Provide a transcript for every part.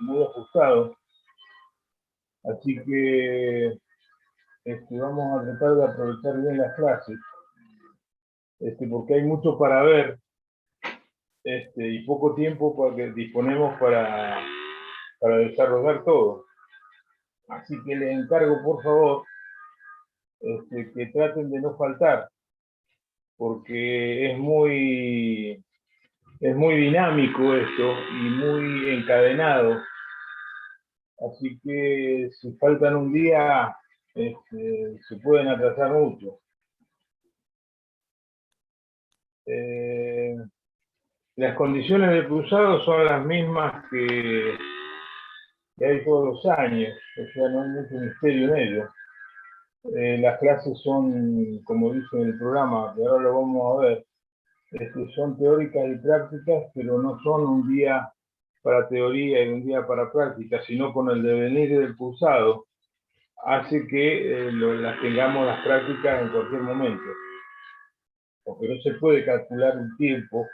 muy ajustado, así que vamos a tratar de aprovechar bien las clases, porque hay mucho para ver, y poco tiempo que disponemos para desarrollar todo. Así que les encargo, por favor, que traten de no faltar, porque es muy dinámico esto y muy encadenado. Así que si faltan un día, se pueden atrasar mucho. Las condiciones del cruzado son las mismas que hay todos los años, o sea, no hay mucho misterio en ello. Las clases son, como dice en el programa, que ahora lo vamos a ver, son teóricas y prácticas, pero no son un día para teoría y un día para práctica, sino con el devenir del cursado, hace que las tengamos las prácticas en cualquier momento, porque no se puede calcular un tiempo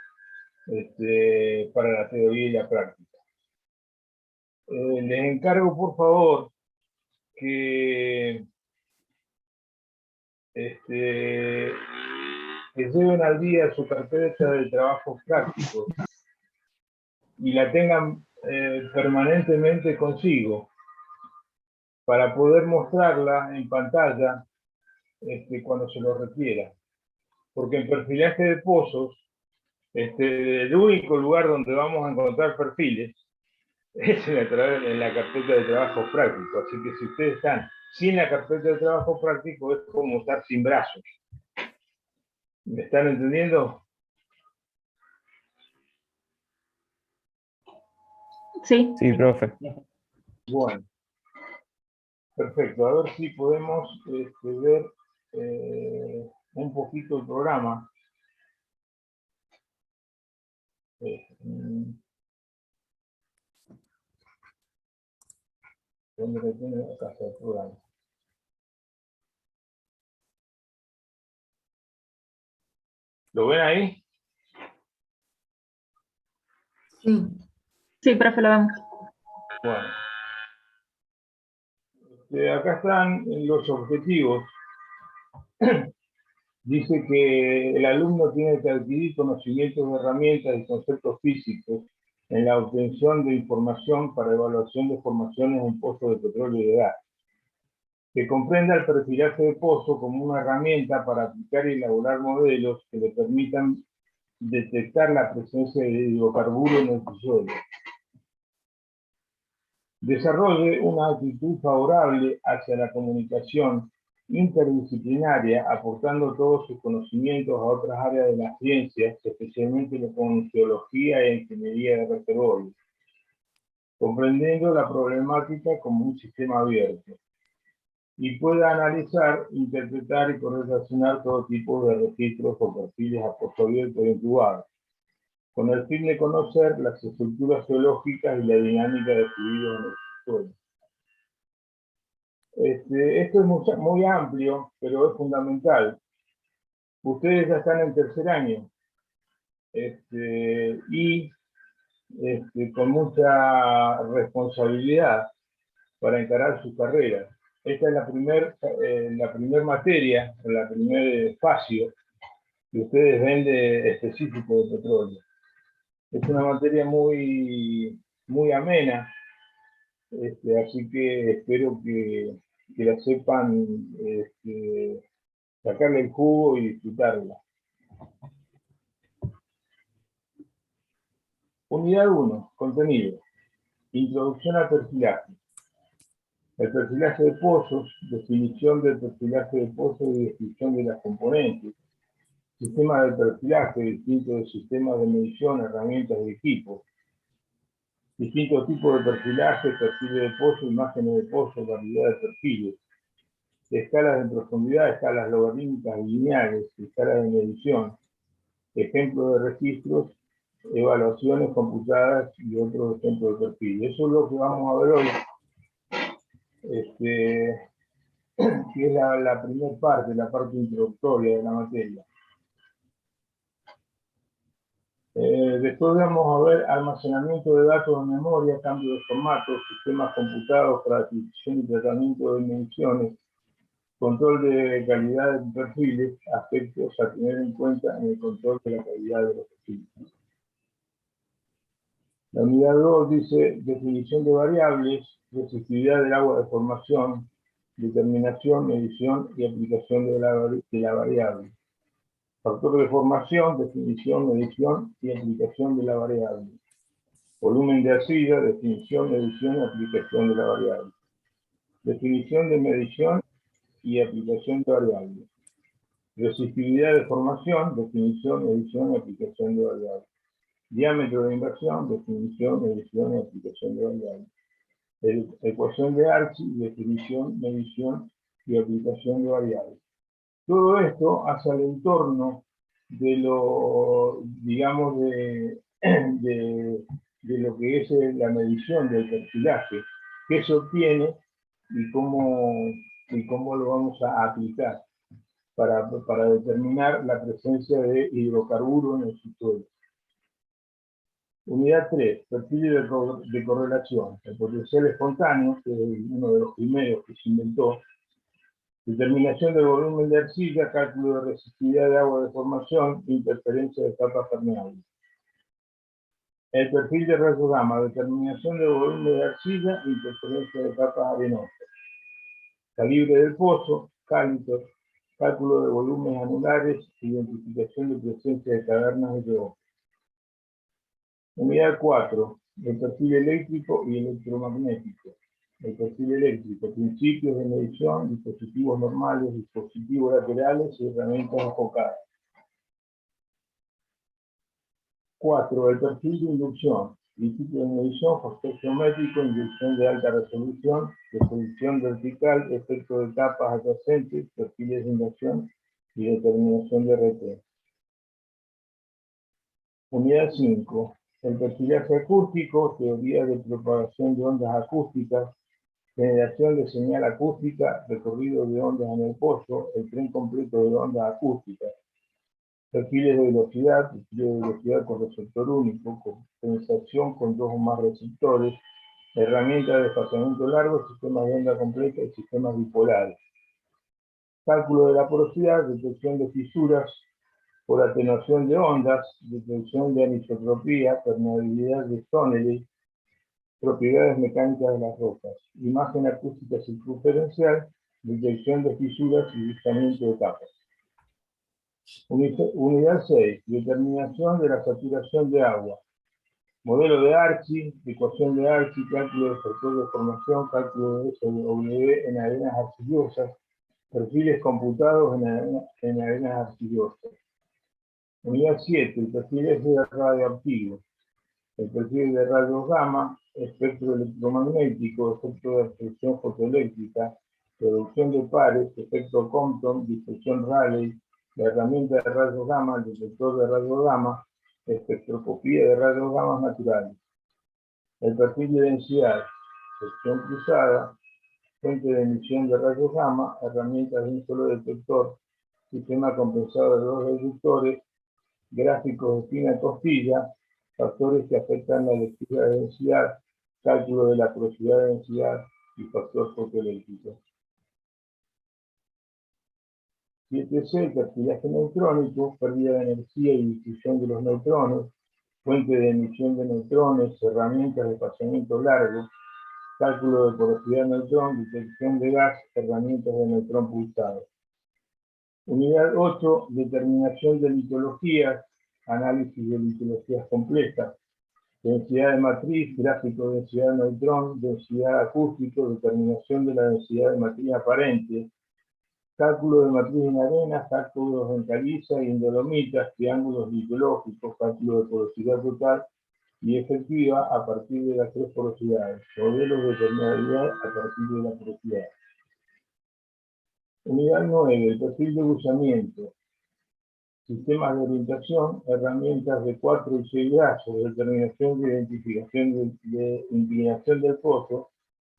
para la teoría y la práctica. Les encargo, por favor, que lleven al día su carpeta de trabajos prácticos y la tengan permanentemente consigo para poder mostrarla en pantalla cuando se lo requiera. Porque en perfilaje de pozos, el único lugar donde vamos a encontrar perfiles es en la carpeta de trabajo práctico. Así que si ustedes están sin la carpeta de trabajo práctico, es como estar sin brazos. ¿Me están entendiendo? Sí. Sí, profe. Bueno, perfecto. A ver si podemos ver un poquito el programa. ¿Dónde lo tiene acá el programa? ¿Lo ven ahí? Sí. Sí, profe, lo vemos. Bueno. Acá están los objetivos. Dice que el alumno tiene que adquirir conocimientos de herramientas y conceptos físicos en la obtención de información para evaluación de formaciones en pozos de petróleo y de gas. Que comprenda el perfilaje de pozo como una herramienta para aplicar y elaborar modelos que le permitan detectar la presencia de hidrocarburos en el subsuelo. Desarrolle una actitud favorable hacia la comunicación interdisciplinaria, aportando todos sus conocimientos a otras áreas de las ciencias, especialmente con geología e ingeniería de reservorios, comprendiendo la problemática como un sistema abierto, y pueda analizar, interpretar y correlacionar todo tipo de registros o perfiles a pozo abierto e incubados, con el fin de conocer las estructuras geológicas y la dinámica de fluidos en el suelo. Esto es muy amplio, pero es fundamental. Ustedes ya están en tercer año y con mucha responsabilidad para encarar su carrera. Esta es la primer materia, la primer espacio que ustedes ven específico de petróleo. Es una materia muy amena, así que espero que la sepan sacarle el jugo y disfrutarla. Unidad 1, contenido. Introducción al perfilaje. El perfilaje de pozos, definición del perfilaje de pozos y descripción de las componentes. Sistema de perfilaje, distintos sistemas de medición, herramientas y equipos. Distintos tipos de perfilaje, perfiles de pozo, imágenes de pozo, variedad de perfiles. Escalas de profundidad, escalas logarítmicas y lineales, escalas de medición, ejemplos de registros, evaluaciones computadas y otros ejemplos de perfil. Eso es lo que vamos a ver hoy, que es la primera parte, la parte introductoria de la materia. Después vamos a ver almacenamiento de datos en memoria, cambio de formato, sistemas computados para adquisición y tratamiento de mediciones, control de calidad de perfiles, aspectos a tener en cuenta en el control de la calidad de los perfiles. La unidad 2 dice definición de variables, resistividad del agua de formación, determinación, medición y aplicación de la variable. Factor de formación, definición, medición y aplicación de la variable. Volumen de arcilla, definición, medición y aplicación de la variable. Definición de medición y aplicación de variable. Resistividad de formación, definición, medición y aplicación de variable. Diámetro de inversión, definición, medición y aplicación de variable. Ecuación de Archie, definición, medición y aplicación de variables. Todo esto hace al entorno de lo, digamos, de lo que es la medición del perfilaje, qué se obtiene y cómo lo vamos a aplicar para determinar la presencia de hidrocarburos en el subsuelo. Unidad 3, perfiles de correlación. El potencial espontáneo, que es uno de los primeros que se inventó. Determinación del volumen de arcilla, cálculo de resistividad de agua de formación, interferencia de capas permeables. El perfil de rayos gamma, determinación del volumen de arcilla, interferencia de capas arenosas. Calibre del pozo, cálculo de volúmenes anulares, identificación de presencia de cavernas de yodo. Unidad 4, el perfil eléctrico y electromagnético. El perfil eléctrico, principios de medición, dispositivos normales, dispositivos laterales y herramientas enfocadas. 4. El perfil de inducción, principios de medición, factor geométrico, inducción de alta resolución, exposición vertical, efecto de capas adyacentes, perfiles de inducción y determinación de RT. Unidad 5. El perfilaje acústico, teoría de propagación de ondas acústicas, generación de señal acústica, recorrido de ondas en el pozo, el tren completo de ondas acústicas, perfiles de velocidad con receptor único, compensación con dos o más receptores, herramientas de desplazamiento largo, sistemas de onda completa y sistemas bipolares. Cálculo de la porosidad, detección de fisuras por atenuación de ondas, detección de anisotropía, permeabilidad de Stoneley, propiedades mecánicas de las rocas, imagen acústica circunferencial, detección de fisuras y listamiento de capas. Unidad 6, determinación de la saturación de agua. Modelo de Archie, ecuación de Archie, cálculo de factor de formación, cálculo de SW en arenas arcillosas, perfiles computados en arenas arcillosas. Unidad 7, el perfil es radioactivo. El perfil de rayos gamma, espectro electromagnético, efecto de absorción fotoeléctrica, producción de pares, efecto Compton, dispersión Rayleigh, la herramienta de rayos gamma, el detector de rayos gamma, espectroscopía de rayos gamma naturales. El perfil de densidad, sección cruzada, fuente de emisión de rayos gamma, herramientas de un solo detector, sistema compensado de dos detectores, gráficos de espina costilla, factores que afectan la lectura de densidad, cálculo de la porosidad de densidad y factor fotoeléctrico. 7C, perfilaje neutrónico, pérdida de energía y difusión de los neutrones, fuente de emisión de neutrones, herramientas de espaciamiento largo, cálculo de porosidad de neutrón, detección de gas, herramientas de neutrón pulsado. Unidad 8, determinación de litologías, análisis de litologías complejas, densidad de matriz, gráfico de densidad de neutrón, densidad acústico, determinación de la densidad de matriz aparente, cálculo de matriz en arenas, cálculos en caliza y en dolomitas, triángulos litológicos, cálculo de porosidad total y efectiva a partir de las tres porosidades, modelos de permeabilidad a partir de la porosidad. Unidad 9, el perfil de buceamiento. Sistemas de orientación, herramientas de 4 y 6 brazos, determinación de identificación de inclinación del pozo,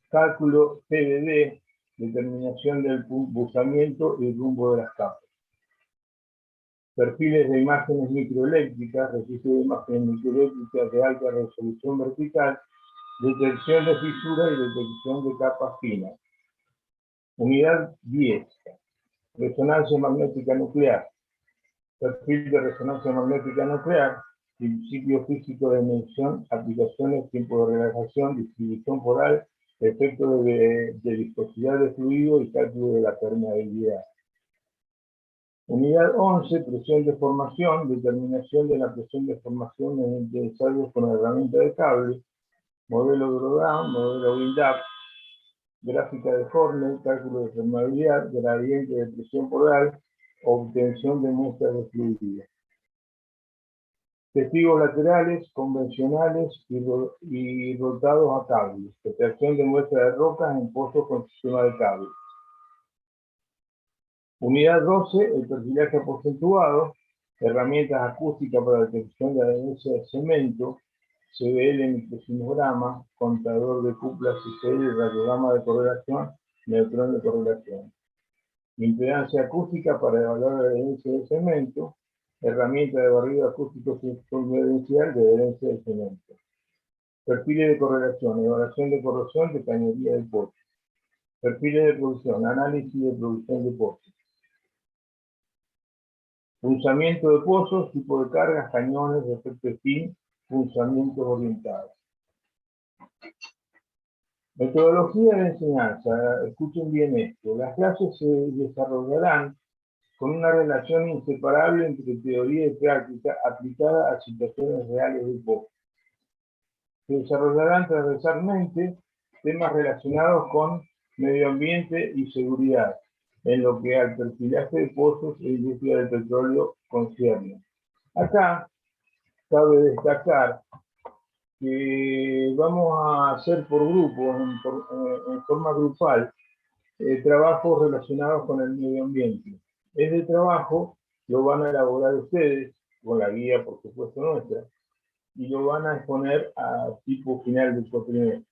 cálculo TDD, determinación del buceamiento y rumbo de las capas. perfiles de imágenes microeléctricas, registro de imágenes microeléctricas de alta resolución vertical, detección de fisuras y detección de capas finas. Unidad 10. Resonancia magnética nuclear. Perfil de resonancia magnética nuclear, principio físico de emisión, aplicaciones, tiempo de relajación, distribución polar, efecto de viscosidad de fluido y cálculo de la permeabilidad. Unidad 11, presión de formación, determinación de la presión de formación mediante ensayos con herramienta de cable, modelo drawdown, modelo build-up, gráfica de Horner, cálculo de permeabilidad, gradiente de presión polar, obtención de muestras de fluido. Testigos laterales, convencionales y rotados a cable. Extracción de muestras de rocas en pozos con sistema de cable. Unidad 12, el perfilaje porcentuado, herramientas acústicas para detección de adherencia de cemento, CBL microsimograma, contador de cuplas CCL, radiograma de correlación, neutrón de correlación. Impedancia acústica para evaluar la adherencia de cemento, herramienta de barrido acústico circunferencial de adherencia de cemento. Perfiles de correlación, evaluación de corrosión de cañería de pozo. Perfiles de producción, análisis de producción de pozos. Punzamiento de pozos, tipo de cargas, cañones, efecto spin, punzamientos orientados. Metodología de enseñanza, escuchen bien esto. Las clases se desarrollarán con una relación inseparable entre teoría y práctica aplicada a situaciones reales del pozo. Se desarrollarán transversalmente temas relacionados con medio ambiente y seguridad, en lo que al perfilaje de pozos e industria del petróleo concierne. Acá cabe destacar que vamos a hacer por grupos, en forma grupal, trabajos relacionados con el medio ambiente. Este trabajo lo van a elaborar ustedes, con la guía, por supuesto, nuestra, y lo van a exponer a tipo final del cuatrimestre.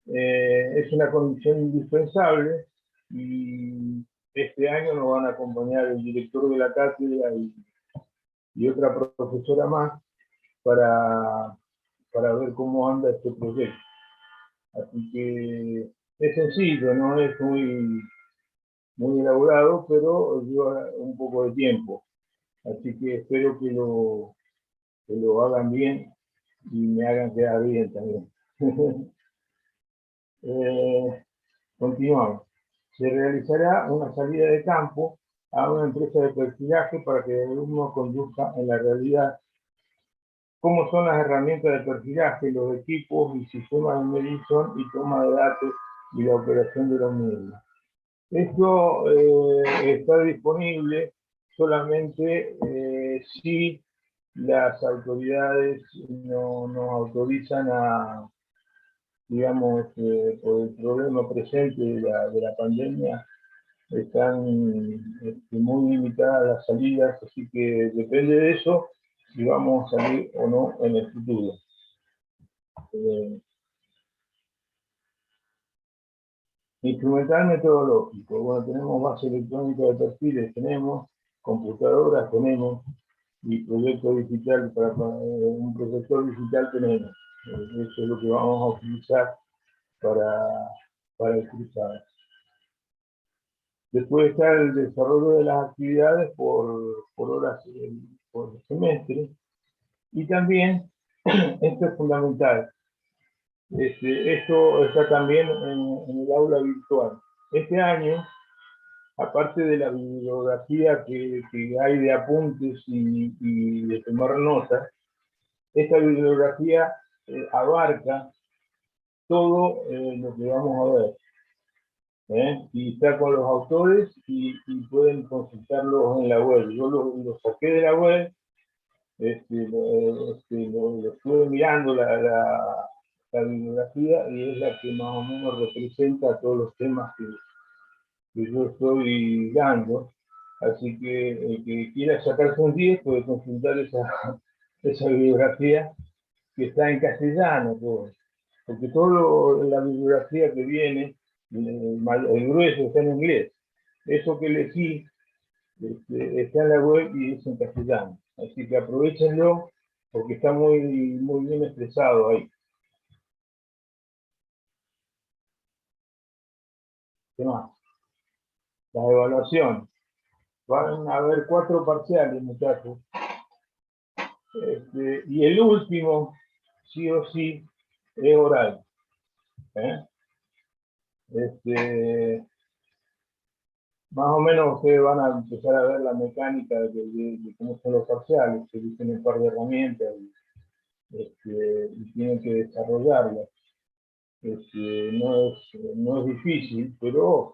Es una condición indispensable y este año nos van a acompañar el director de la cátedra y otra profesora más para ver cómo anda este proyecto. Así que es sencillo, no es muy elaborado, pero lleva un poco de tiempo. Así que espero que lo hagan bien y me hagan quedar bien también. Continuamos. Se realizará una salida de campo a una empresa de perfilaje para que el alumno conduzca en la realidad cómo son las herramientas de perfilaje, los equipos y sistemas de medición y toma de datos y la operación de los mismos. Esto está disponible solamente si las autoridades nos autorizan a, digamos, por el problema presente de la pandemia, están muy limitadas las salidas, así que depende de eso si vamos a salir o no en el futuro. Instrumental metodológico. Bueno, tenemos base electrónica de perfiles, tenemos computadoras, tenemos, y proyecto digital, para un proyector digital tenemos. Eso es lo que vamos a utilizar para el cruzado. Después está el desarrollo de las actividades por horas por semestre. Y también, esto es fundamental, esto está también en el aula virtual. Este año, aparte de la bibliografía que hay de apuntes y de tomar notas, esta bibliografía abarca todo lo que vamos a ver. Y está con los autores y pueden consultarlos en la web. Yo lo saqué de la web, lo estuve mirando la bibliografía y es la que más o menos representa todos los temas que yo estoy dando. Así que el que quiera sacarse un 10 puede consultar esa bibliografía que está en castellano, porque toda la bibliografía que viene, el grueso está en inglés. Eso que elegí está en la web y es en castellano. Así que aprovechenlo porque está muy, muy bien expresado ahí. ¿Qué más? Las evaluaciones. Van a haber 4 parciales, muchachos. Y el último, sí o sí, es oral. Más o menos ustedes van a empezar a ver la mecánica de cómo son los parciales, que dicen un par de herramientas y tienen que desarrollarlas. No es difícil, pero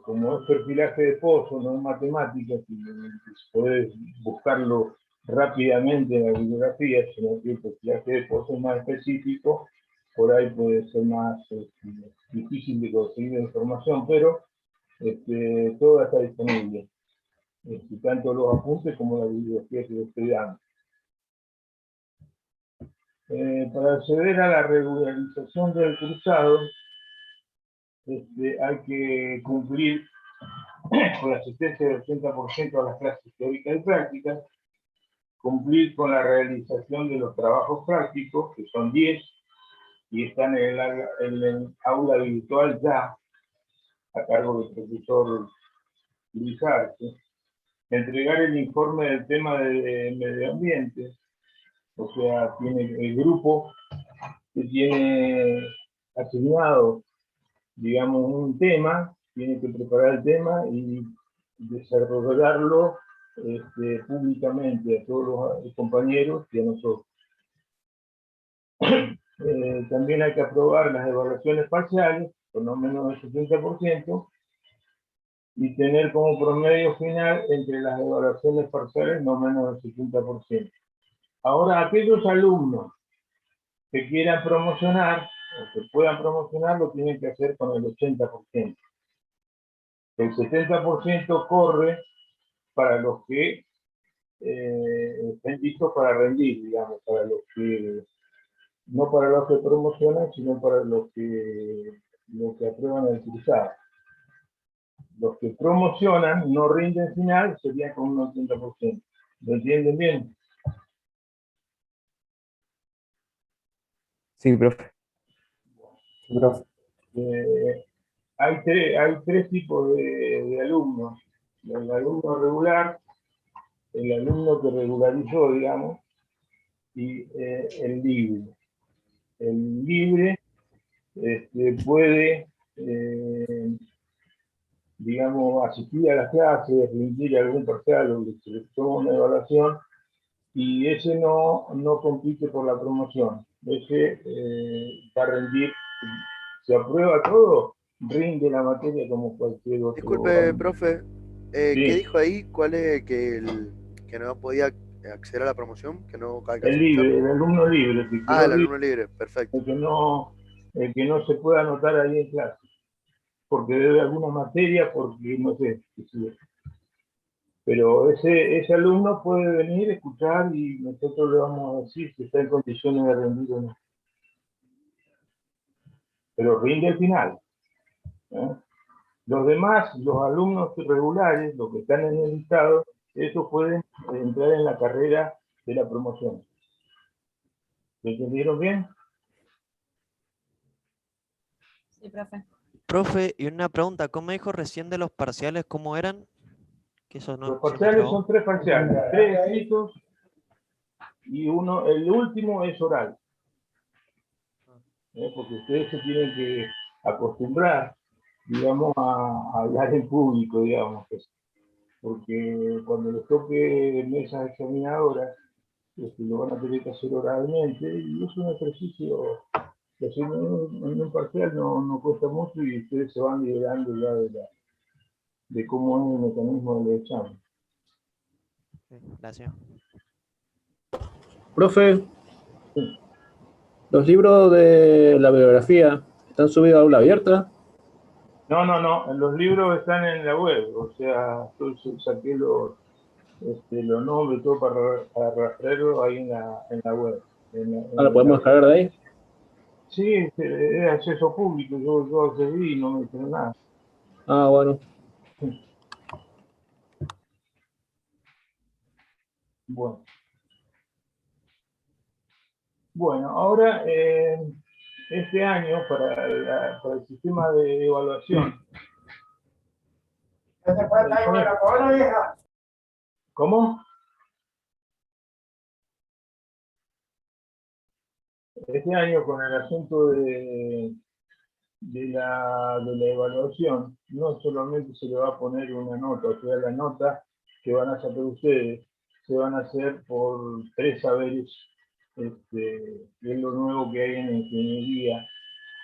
como es perfilaje de pozo, no es matemáticas, y puedes buscarlo rápidamente en la bibliografía, sino que el perfilaje de pozo es más específico, por ahí puede ser más difícil de conseguir la información, pero todo está disponible, tanto los apuntes como la bibliografía que lo estoy dando. Para acceder a la regularización del cursado, hay que cumplir con la asistencia del 80% a las clases teóricas y prácticas, cumplir con la realización de los trabajos prácticos, que son 10, y están en el aula virtual ya, a cargo del profesor Luis Arce. Entregar el informe del tema de medio ambiente, o sea, tiene el grupo que tiene asignado, digamos, un tema, tiene que preparar el tema y desarrollarlo públicamente a todos los compañeros y a nosotros. También hay que aprobar las evaluaciones parciales, por no menos del 70%, y tener como promedio final entre las evaluaciones parciales no menos del 70%. Ahora, aquellos alumnos que quieran promocionar o que puedan promocionar lo tienen que hacer con el 80%. El 70% corre para los que estén listos para rendir, digamos, para los que, no para los que promocionan, sino para los que aprueban el cursado. Los que promocionan no rinden final, sería con un 80%. ¿Lo entienden bien? Sí, profe. Hay tres tipos de alumnos. El alumno regular, el alumno que regularizó, digamos, y el libre. El libre puede, digamos, asistir a las clases, rendir algún parcial o se le toma una evaluación, y ese no compite por la promoción. Ese va a rendir, se aprueba todo, rinde la materia como cualquier otro. Disculpe, profe, Sí. ¿qué dijo ahí? ¿Cuál es que no podía acceder a la promoción? Que no El libre, el alumno libre. El alumno libre, perfecto. El que no se pueda anotar ahí en clase, porque debe alguna materia, porque no sé. Pero ese alumno puede venir, escuchar, y nosotros le vamos a decir si está en condiciones de rendir o no. Pero rinde al final. Los demás, los alumnos regulares, los que están en el listado, esos pueden entrar en la carrera de la promoción. ¿Lo entendieron bien? Sí, profe. Profe, y una pregunta, ¿cómo dijo recién de los parciales, cómo eran? Que eso no, Los parciales son 3 parciales, 3 escritos y el último es oral. Porque ustedes se tienen que acostumbrar, digamos, a hablar en público, digamos. Porque cuando les toque mesas examinadoras, lo van a tener que hacer oralmente, y es un ejercicio que hacer en un parcial no cuesta mucho, y ustedes se van liberando ya de cómo es el mecanismo del examen. Gracias. Profe, los libros de la bibliografía están subidos a aula abierta. No, los libros están en la web, o sea, yo saqué los nombres, todo para rastrearlo ahí en la web. ¿Lo podemos descargar de ahí? Sí, es acceso público, yo accedí y no me dijeron nada. Ah, bueno. Bueno. Bueno, ahora este año para el sistema de evaluación. ¿Cómo? Este año con el asunto de la evaluación, no solamente se le va a poner una nota, o sea, la nota que van a sacar ustedes se van a hacer por 3 saberes, que es lo nuevo que hay en la ingeniería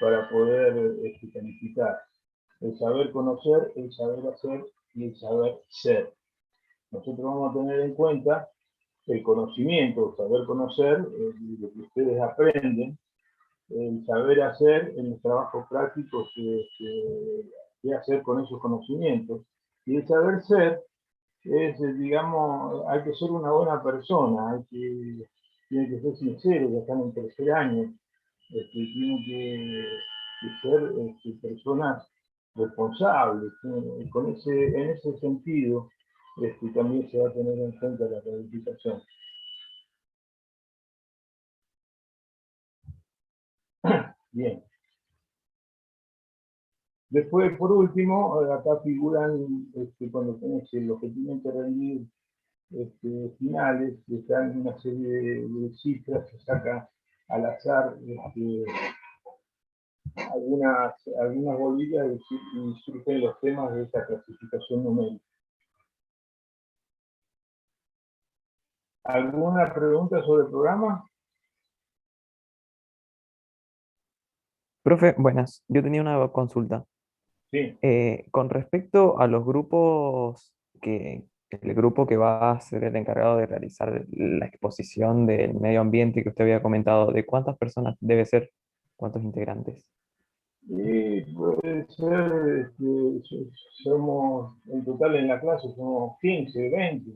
para poder calificar. El saber conocer, el saber hacer y el saber ser. Nosotros vamos a tener en cuenta el conocimiento, el saber conocer, lo que ustedes aprenden, el saber hacer en los trabajos prácticos, qué hacer con esos conocimientos. Y el saber ser es, digamos, hay que ser una buena persona, tiene que ser sincero, ya están en tercer año, tienen que ser personas responsables. En ese sentido, también se va a tener en cuenta la calificación. Bien. Después, por último, acá figuran, cuando tenés lo que tienen que rendir finales, están una serie de cifras que saca al azar algunas bolillas y surgen los temas de esta clasificación numérica. ¿Alguna pregunta sobre el programa? Profe, buenas. Yo tenía una consulta. Sí. Con respecto a los grupos el grupo que va a ser el encargado de realizar la exposición del medio ambiente que usted había comentado, ¿de cuántas personas debe ser? ¿Cuántos integrantes? Y puede ser, somos, en total en la clase somos 15, 20.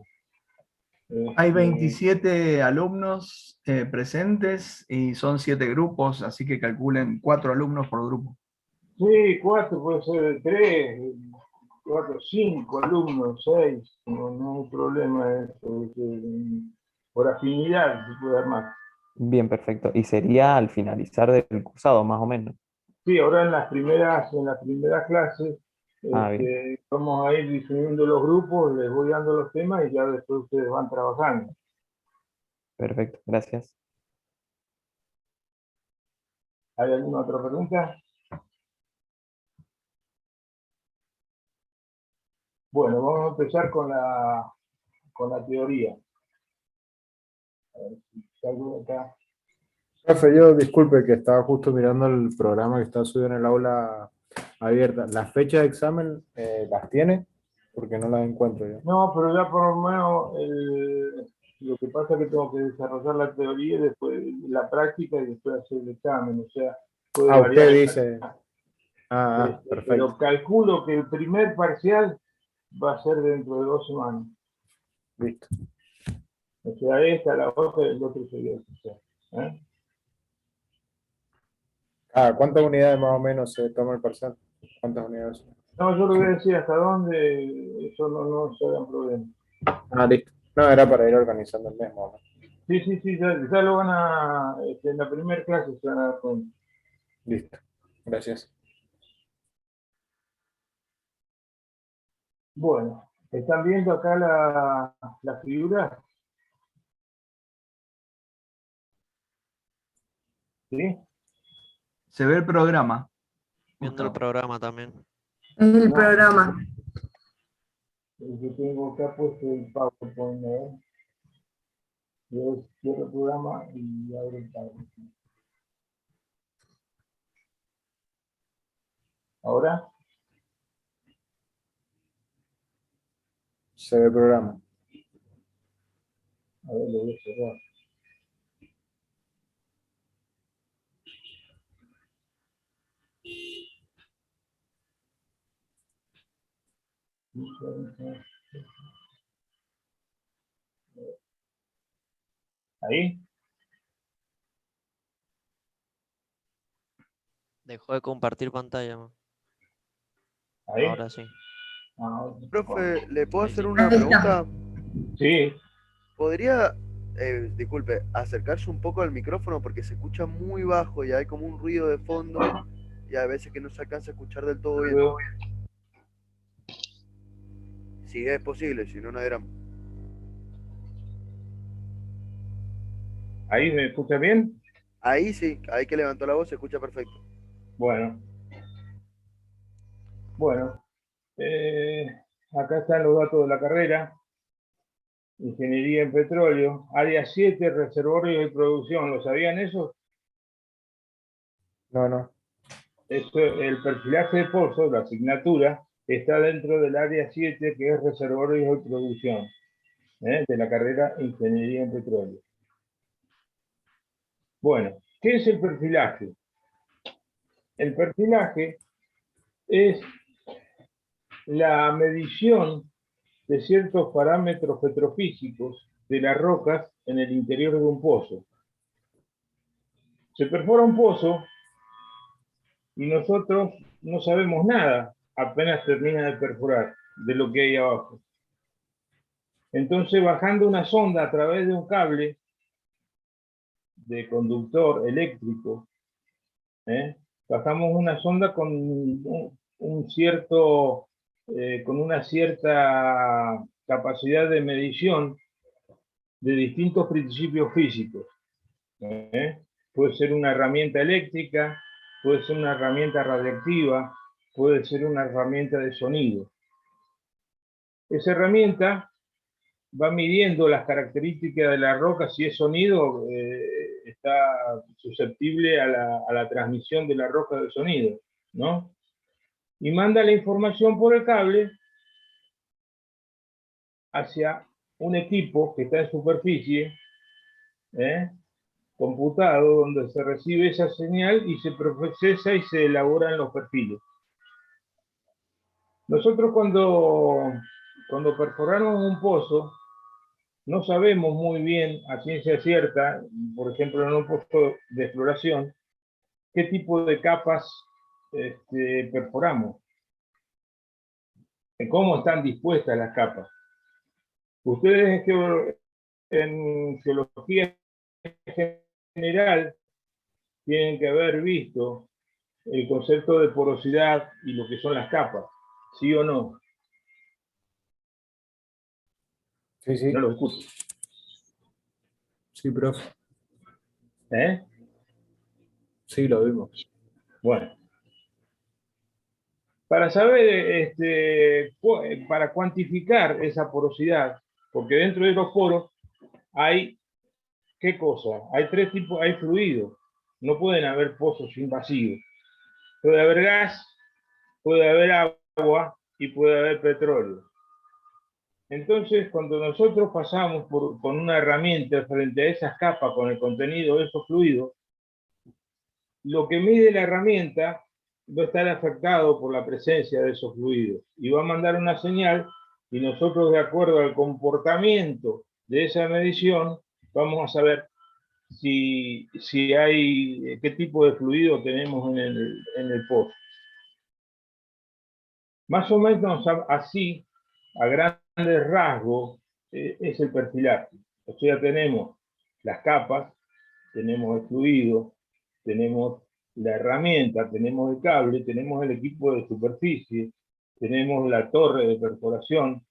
Hay 27 alumnos presentes y son 7 grupos, así que calculen 4 alumnos por grupo. Sí, 4, puede ser 3, 4, 5 alumnos, 6, no hay problema. Por afinidad se puede armar. Bien, perfecto. Y sería al finalizar del cursado, más o menos. Sí, ahora en las primeras clases Ah, bien. vamos a ir distribuyendo los grupos, les voy dando los temas y ya después ustedes van trabajando. Perfecto, gracias. ¿Hay alguna otra pregunta? Bueno, vamos a empezar con la teoría. A ver si salgo de acá. Profe, yo disculpe que estaba justo mirando el programa que está subido en el aula abierta. ¿Las fechas de examen las tiene? Porque no las encuentro yo. No, pero ya por lo menos lo que pasa es que tengo que desarrollar la teoría y después la práctica y después hacer el examen. O sea, puede Ah, variar. usted dice. Perfecto. Pero calculo que el primer parcial va a ser dentro de 2 semanas. Listo. O sea, esta, la otra y el otro sería el tercero. ¿Cuántas unidades más o menos se toma el parcial? ¿Cuántas unidades? No, yo le voy a decir hasta dónde, eso no será un problema. Listo. No, era para ir organizando el mes, más o menos. Sí, ya lo van a, en la primera clase se van a dar cuenta. Listo. Gracias. Bueno, ¿están viendo acá la figura? ¿Sí? Se ve el programa. Viendo el programa también. El programa. Yo tengo acá puesto el PowerPoint, ¿no? Yo cierro el programa y abro el PowerPoint. ¿Ahora? Se ve el programa. A ver, lo voy a cerrar. ¿Ahí? Dejó de compartir pantalla. ¿Ahí? Ahora sí. Profe, ¿le puedo hacer una Ahí está. pregunta? Sí. ¿Podría, disculpe, acercarse un poco al micrófono porque se escucha muy bajo y hay como un ruido de fondo y a veces que no se alcanza a escuchar del todo bien? Si es posible, si no, no era... ¿Ahí me escucha bien? Ahí sí, ahí que levantó la voz se escucha perfecto. Bueno, bueno. eh, Acá están los datos de la carrera. Ingeniería en petróleo. Área 7, reservorios y producción. ¿Lo sabían eso? No. El perfilaje de pozos, la asignatura, está dentro del área 7, que es reservorios y producción, de la carrera Ingeniería en petróleo. Bueno, ¿qué es el perfilaje? El perfilaje es la medición de ciertos parámetros petrofísicos de las rocas en el interior de un pozo. Se perfora un pozo y nosotros no sabemos nada apenas termina de perforar de lo que hay abajo. Entonces, bajando una sonda a través de un cable de conductor eléctrico, bajamos una sonda con con una cierta capacidad de medición de distintos principios físicos. Puede ser una herramienta eléctrica, puede ser una herramienta radiactiva, puede ser una herramienta de sonido. Esa herramienta va midiendo las características de la roca. Si es sonido, está susceptible a la transmisión de la roca de sonido, ¿no? Y manda la información por el cable hacia un equipo que está en superficie, computado, donde se recibe esa señal y se procesa y se elaboran los perfiles. Nosotros cuando perforamos un pozo, no sabemos muy bien a ciencia cierta, por ejemplo en un pozo de exploración, qué tipo de capas perforamos, cómo están dispuestas las capas. Ustedes en geología general tienen que haber visto el concepto de porosidad y lo que son las capas, ¿sí o no? Sí. No lo escucho. Sí, profe. ¿Eh? Sí, lo vimos. Bueno. Para saber, para cuantificar esa porosidad, porque dentro de los poros hay, ¿qué cosa? Hay tres tipos, hay fluidos. No pueden haber pozos sin vacío. Puede haber gas, puede haber agua y puede haber petróleo. Entonces, cuando nosotros pasamos con una herramienta frente a esas capas con el contenido de esos fluidos, lo que mide la herramienta va a estar afectado por la presencia de esos fluidos y va a mandar una señal, y nosotros, de acuerdo al comportamiento de esa medición, vamos a saber qué tipo de fluido tenemos en el pozo. Más o menos así, a grandes rasgos, es el perfilaje. O sea, tenemos las capas, tenemos el fluido, tenemos la herramienta, tenemos el cable, tenemos el equipo de superficie, tenemos la torre de perforación.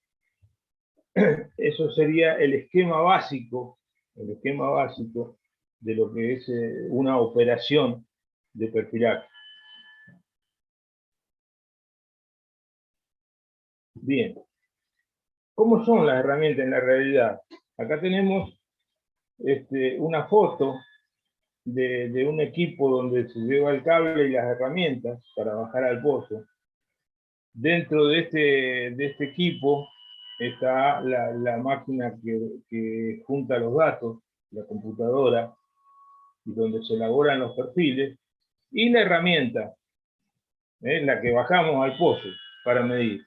Eso sería el esquema básico de lo que es una operación de perfilaje. Bien, ¿cómo son las herramientas en la realidad? Acá tenemos una foto de un equipo donde se lleva el cable y las herramientas para bajar al pozo. Dentro de este equipo está la máquina que junta los datos, la computadora, y donde se elaboran los perfiles, y la herramienta, la que bajamos al pozo para medir.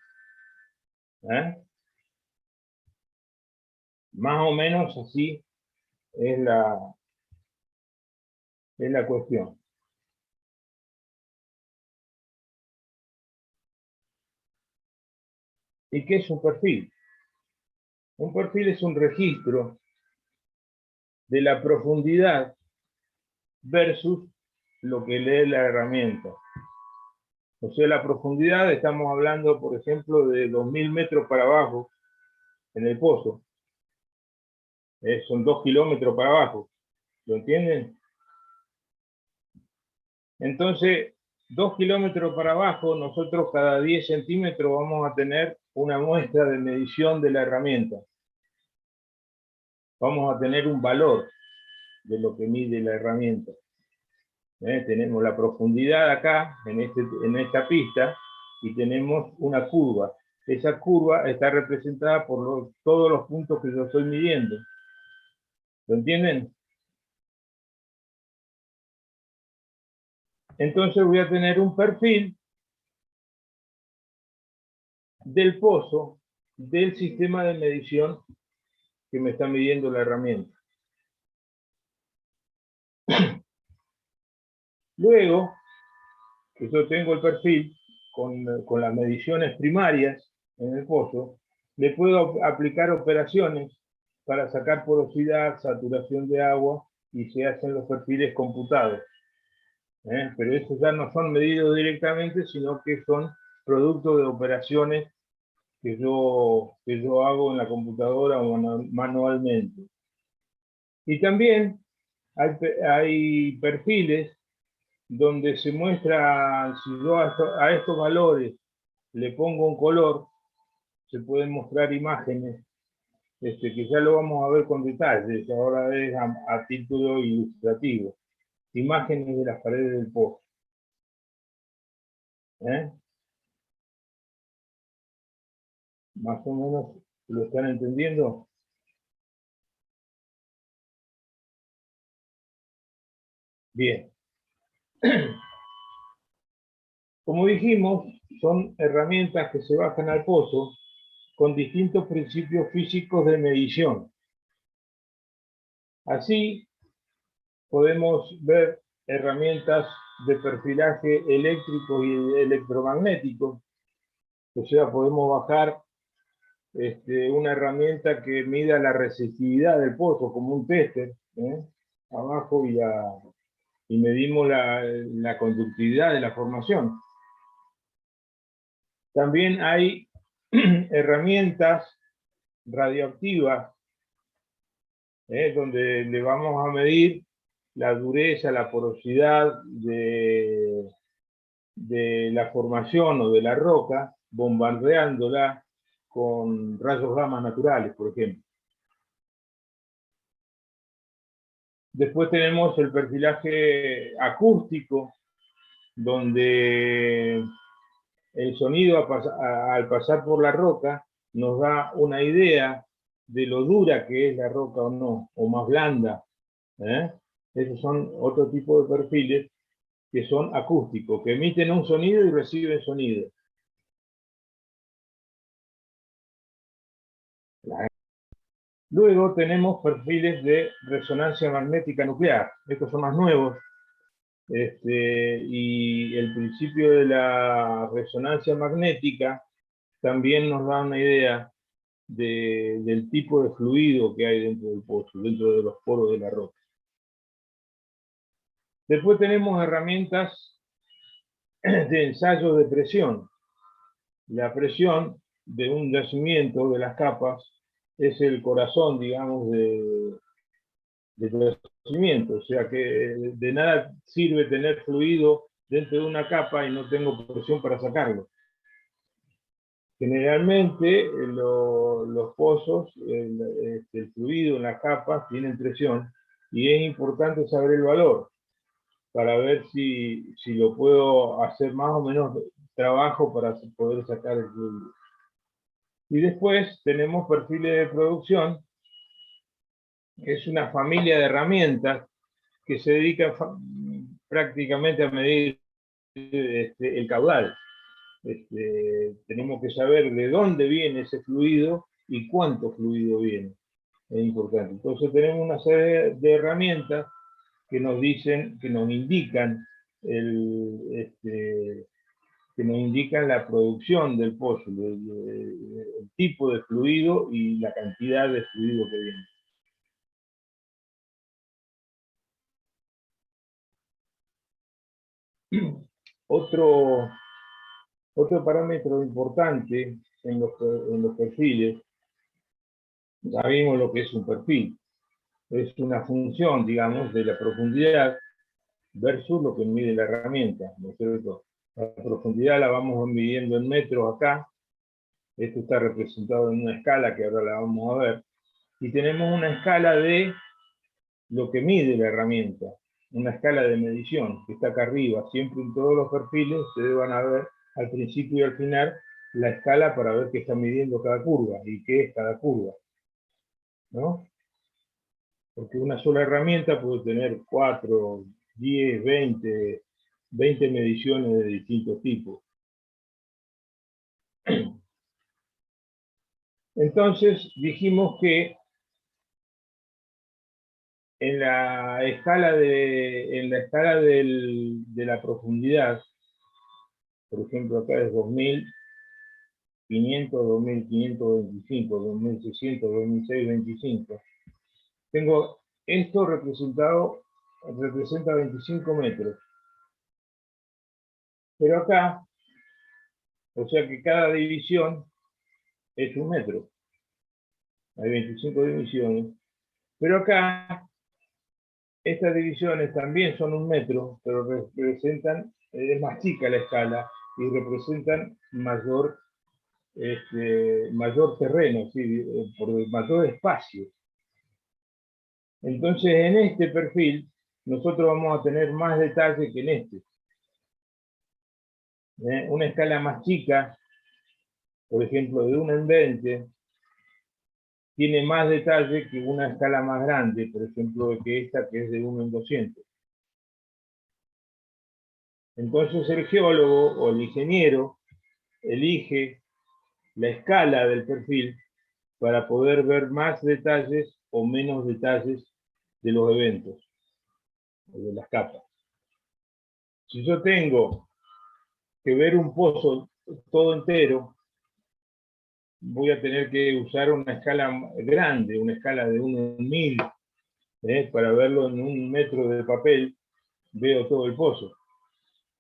Más o menos así es la cuestión. ¿Y qué es un perfil? Un perfil es un registro de la profundidad versus lo que lee la herramienta. O sea, la profundidad, estamos hablando, por ejemplo, de 2000 metros para abajo en el pozo. Son 2 kilómetros para abajo. ¿Lo entienden? Entonces, 2 kilómetros para abajo, nosotros cada 10 centímetros vamos a tener una muestra de medición de la herramienta. Vamos a tener un valor de lo que mide la herramienta. Tenemos la profundidad acá, en esta pista, y tenemos una curva. Esa curva está representada por todos los puntos que yo estoy midiendo. ¿Lo entienden? Entonces voy a tener un perfil del pozo, del sistema de medición que me está midiendo la herramienta. Luego, que yo tengo el perfil con las mediciones primarias en el pozo, le puedo aplicar operaciones para sacar porosidad, saturación de agua, y se hacen los perfiles computados. Pero estos ya no son medidos directamente, sino que son producto de operaciones que yo hago en la computadora o manualmente. Y también hay perfiles donde se muestra, si yo a estos valores le pongo un color, se pueden mostrar imágenes, que ya lo vamos a ver con detalles, ahora es a título ilustrativo. Imágenes de las paredes del pozo. Más o menos lo están entendiendo. Bien. Como dijimos, son herramientas que se bajan al pozo con distintos principios físicos de medición. Así, podemos ver herramientas de perfilaje eléctrico y electromagnético. O sea, podemos bajar una herramienta que mida la resistividad del pozo, como un tester, abajo, y medimos la conductividad de la formación. También hay herramientas radioactivas, donde le vamos a medir la dureza, la porosidad de la formación o de la roca, bombardeándola con rayos gamma naturales, por ejemplo. Después tenemos el perfilaje acústico, donde el sonido al pasar por la roca nos da una idea de lo dura que es la roca o no, o más blanda. Esos son otro tipo de perfiles que son acústicos, que emiten un sonido y reciben sonido. Luego tenemos perfiles de resonancia magnética nuclear. Estos son más nuevos. Y el principio de la resonancia magnética también nos da una idea del tipo de fluido que hay dentro del pozo, dentro de los poros de la roca. Después tenemos herramientas de ensayo de presión. La presión de un yacimiento de las capas es el corazón, digamos, del yacimiento. O sea que de nada sirve tener fluido dentro de una capa y no tengo presión para sacarlo. Generalmente los pozos, el fluido en las capas tienen presión, y es importante saber el valor para ver si lo puedo hacer más o menos trabajo para poder sacar el fluido. Y después tenemos perfiles de producción, que es una familia de herramientas que se dedica prácticamente a medir el caudal. Tenemos que saber de dónde viene ese fluido y cuánto fluido viene. Es importante. Entonces tenemos una serie de herramientas que nos dicen, que nos indican la producción del pozo, el tipo de fluido y la cantidad de fluido que viene. Otro parámetro importante en los perfiles, ya vimos lo que es un perfil. Es una función, digamos, de la profundidad versus lo que mide la herramienta, ¿no es cierto? La profundidad la vamos midiendo en metros acá. Esto está representado en una escala que ahora la vamos a ver. Y tenemos una escala de lo que mide la herramienta, una escala de medición que está acá arriba. Siempre en todos los perfiles se van a ver al principio y al final la escala para ver qué está midiendo cada curva y qué es cada curva, ¿no? Porque una sola herramienta puede tener 4, 10, 20 mediciones de distintos tipos. Entonces dijimos que en la escala de la profundidad, por ejemplo acá es 2500, 2525, 2600, 2625. Tengo esto representa 25 metros. Pero acá, o sea que cada división es 1 metro. Hay 25 divisiones. Pero acá, estas divisiones también son 1 metro, pero representan, es más chica la escala, y representan mayor terreno, ¿sí? Por mayor espacio. Entonces, en este perfil, nosotros vamos a tener más detalle que en este. Una escala más chica, por ejemplo, de 1 en 20, tiene más detalle que una escala más grande, por ejemplo, que esta, que es de 1 en 200. Entonces, el geólogo o el ingeniero elige la escala del perfil para poder ver más detalles o menos detalles de los eventos, o de las capas. Si yo tengo que ver un pozo todo entero, voy a tener que usar una escala grande, una escala de 1 en 1000, para verlo en 1 metro de papel, veo todo el pozo.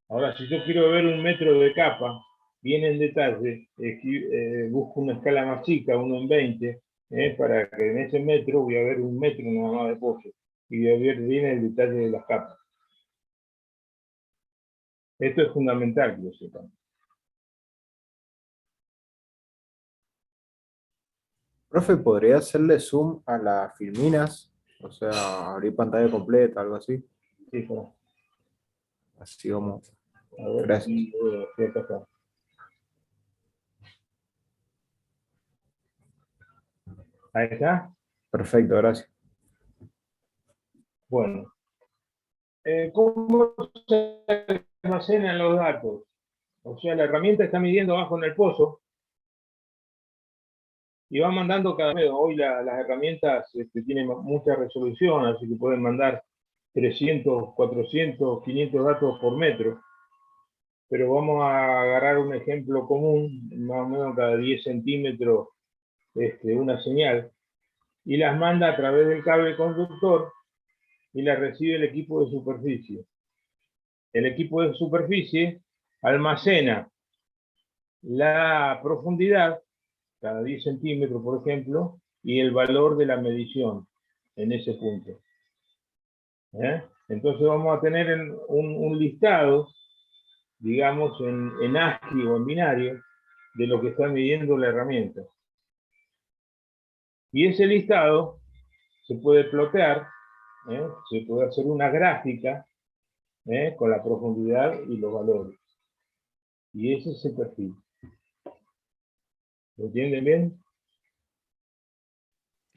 Ahora, si yo quiero ver 1 metro de capa, bien en detalle, busco una escala más chica, 1 en 20, para que en ese metro voy a ver 1 metro nada más de pozo, y voy a ver bien el detalle de las capas. Esto es fundamental que lo sepan. Profe, ¿podría hacerle zoom a las filminas? O sea, abrir pantalla completa, algo así. Sí, claro. Así vamos. A ver, Gracias. sí, acá está. Ahí está. Perfecto, gracias. Bueno, ¿cómo se almacenan los datos? O sea, la herramienta está midiendo abajo en el pozo y va mandando cada vez. Hoy las herramientas tienen mucha resolución, así que pueden mandar 300, 400, 500 datos por metro. Pero vamos a agarrar un ejemplo común, más o menos cada 10 centímetros una señal, y las manda a través del cable conductor y las recibe el equipo de superficie. El equipo de superficie almacena la profundidad, cada 10 centímetros, por ejemplo, y el valor de la medición en ese punto. Entonces vamos a tener un listado, digamos, en ASCII o en binario, de lo que está midiendo la herramienta. Y ese listado se puede plotear, se puede hacer una gráfica con la profundidad y los valores. Y ese es el perfil. ¿Lo entienden bien?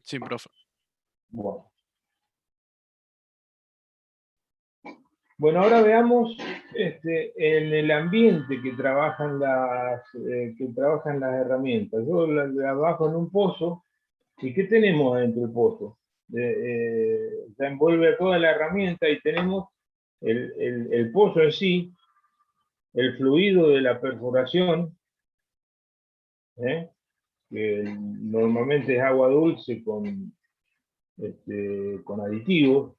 Sí, profe. Bueno, ahora veamos en el ambiente que trabajan las herramientas. Yo trabajo en un pozo, ¿y qué tenemos dentro del pozo? Ya envuelve a toda la herramienta y tenemos el pozo en sí, el fluido de la perforación, que normalmente es agua dulce con aditivos.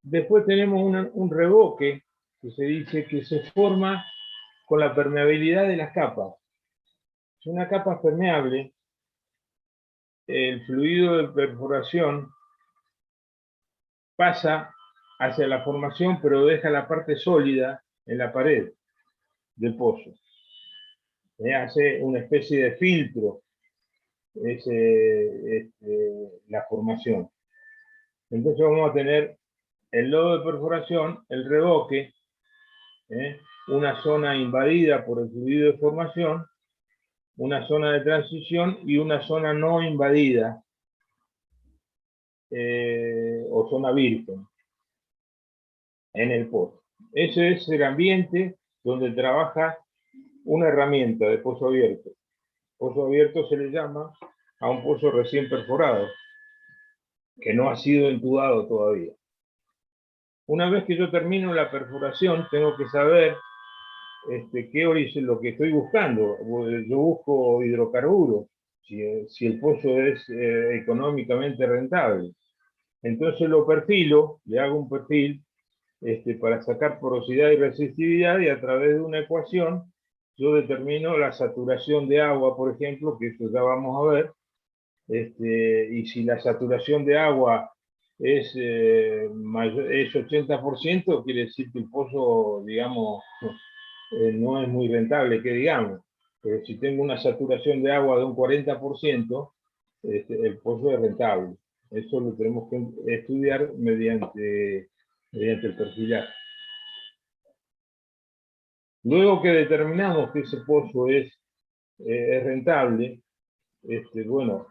Después tenemos un revoque, que se dice que se forma con la permeabilidad de las capas. Si una capa es permeable, el fluido de perforación pasa hacia la formación, pero deja la parte sólida en la pared del pozo. Hace una especie de filtro la formación. Entonces vamos a tener el lodo de perforación, el revoque, una zona invadida por el fluido de formación, una zona de transición y una zona no invadida o zona virgen en el pozo. Ese es el ambiente donde trabaja una herramienta de pozo abierto. Pozo abierto se le llama a un pozo recién perforado, que no ha sido entubado todavía. Una vez que yo termino la perforación, tengo que saber qué origen, lo que estoy buscando. Yo busco hidrocarburos, si el pozo es económicamente rentable. Entonces lo perfilo, le hago un perfil para sacar porosidad y resistividad, y a través de una ecuación yo determino la saturación de agua, por ejemplo, que eso ya vamos a ver, y si la saturación de agua es 80%, quiere decir que el pozo, digamos, no es muy rentable, que digamos. Pero si tengo una saturación de agua de un 40%, el pozo es rentable. Eso lo tenemos que estudiar mediante el perfilaje. Luego que determinamos que ese pozo es rentable, bueno,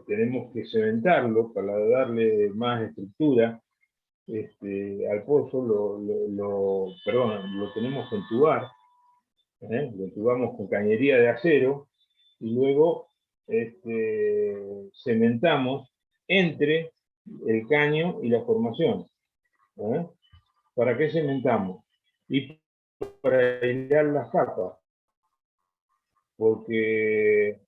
tenemos que cementarlo para darle más estructura al pozo, lo tenemos que entubar, lo entubamos con cañería de acero y luego cementamos entre el caño y la formación. ¿Para qué cementamos? Y para aislar las capas, porque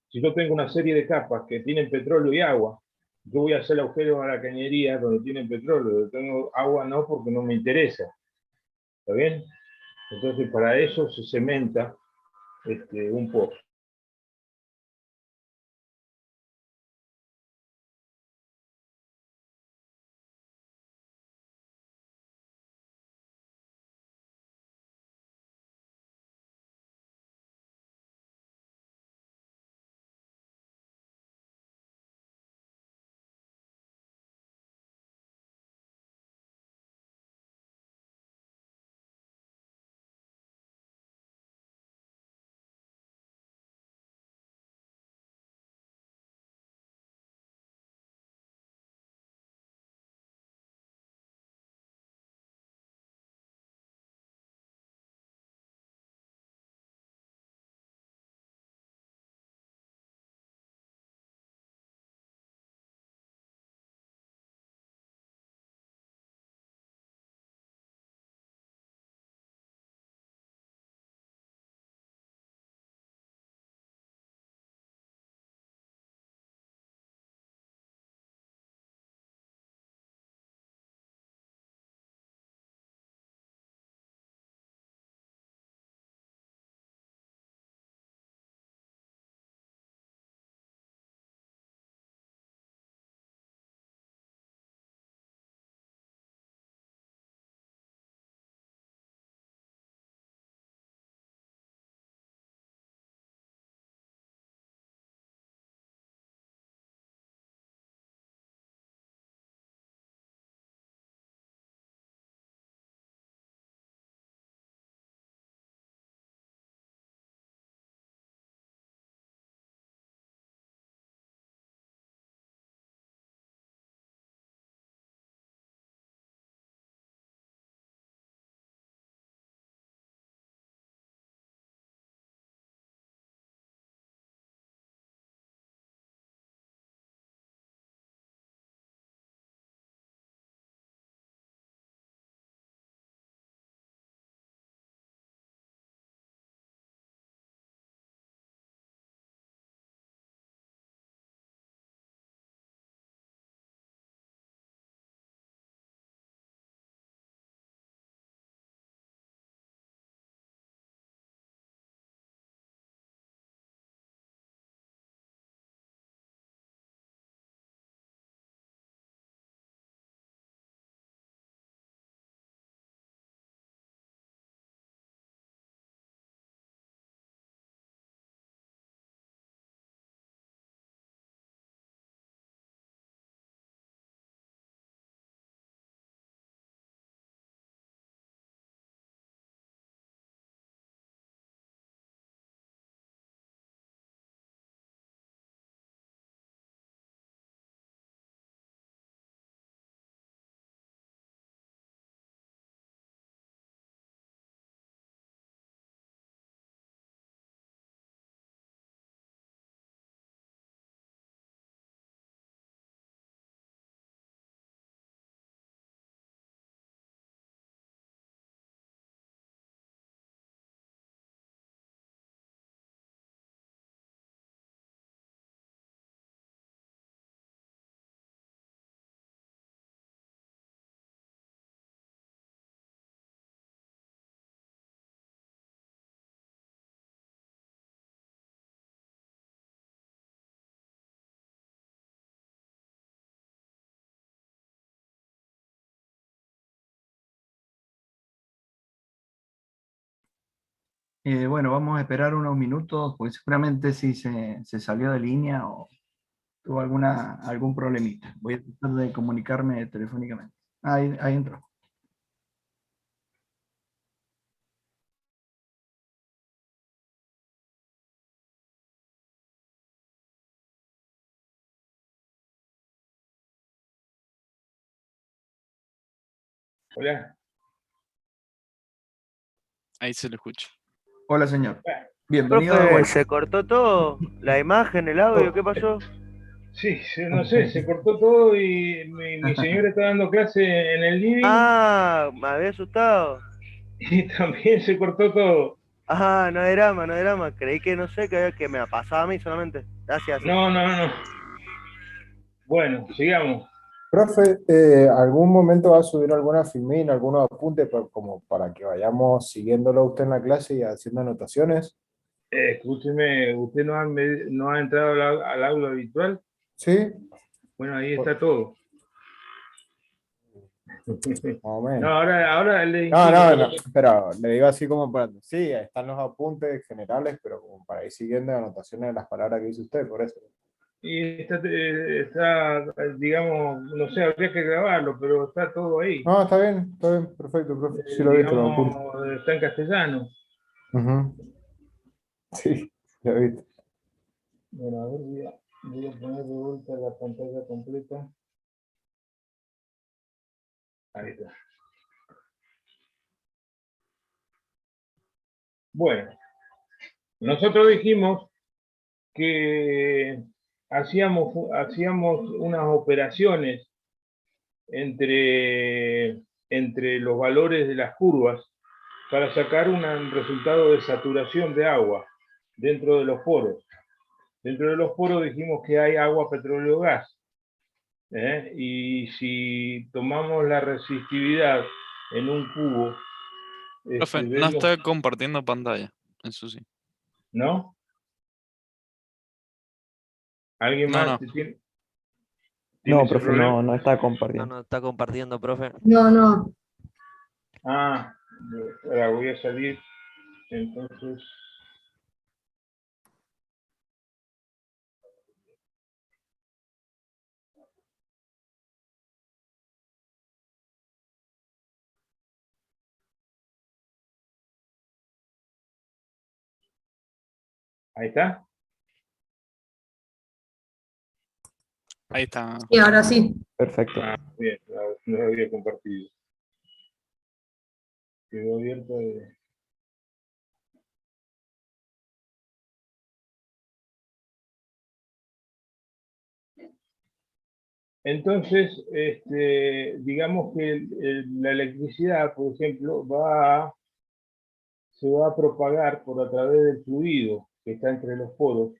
si yo tengo una serie de capas que tienen petróleo y agua, yo voy a hacer agujeros a la cañería donde tienen petróleo, donde tengo agua no, porque no me interesa. ¿Está bien? Entonces para eso se cementa un pozo. Bueno, vamos a esperar unos minutos, porque seguramente sí se salió de línea o tuvo algún problemita. Voy a tratar de comunicarme telefónicamente. Ahí entró. Hola. Ahí se lo escucha. Hola, señor. Bienvenido de Profe, vuelta. ¿se cortó todo? ¿La imagen, el audio? ¿Qué pasó? Sí, no sé, se cortó todo y mi señora está dando clase en el living Ah, me había asustado. y también se cortó todo. Ah, no hay drama, no hay drama. Creí que no sé, que me pasaba a mí solamente. Gracias. No. Bueno, sigamos. Profe, ¿algún momento va a subir alguna filmina, algunos apuntes como para que vayamos siguiéndolo usted en la clase y haciendo anotaciones? Escúcheme, ¿usted no ha entrado al aula habitual? Sí, Bueno, ahí está todo. más o No, menos. ahora le No, pero le digo así como para, sí, están los apuntes generales, pero como para ir siguiendo anotaciones de las palabras que dice usted, por eso. Y está, digamos, no sé, habría que grabarlo, pero está todo ahí. No, está bien, perfecto, profe. Sí lo he visto, los apuntes. Digamos, está en castellano. Ujú. Sí, lo he visto. Bueno, a ver, voy a poner de vuelta la pantalla completa. Ahí está. Bueno, nosotros dijimos que hacíamos unas operaciones entre los valores de las curvas para sacar un resultado de saturación de agua dentro de los poros. Dentro de los poros dijimos que hay agua, petróleo, gas. Y si tomamos la resistividad en un cubo, Profe, no vemos, está compartiendo pantalla. Eso sí. ¿no? ¿Alguien No, más no. tiene No, ese profe, problema? no está No, compartiendo. no está compartiendo, profe. No. Ah, ahora voy a salir, entonces. Ahí está. Ahí está. Y ahora sí. Perfecto. Ah, bien, no lo había compartido. Quedó abierto. Entonces, digamos que la electricidad, por ejemplo, se va a propagar por a través del fluido que está entre los poros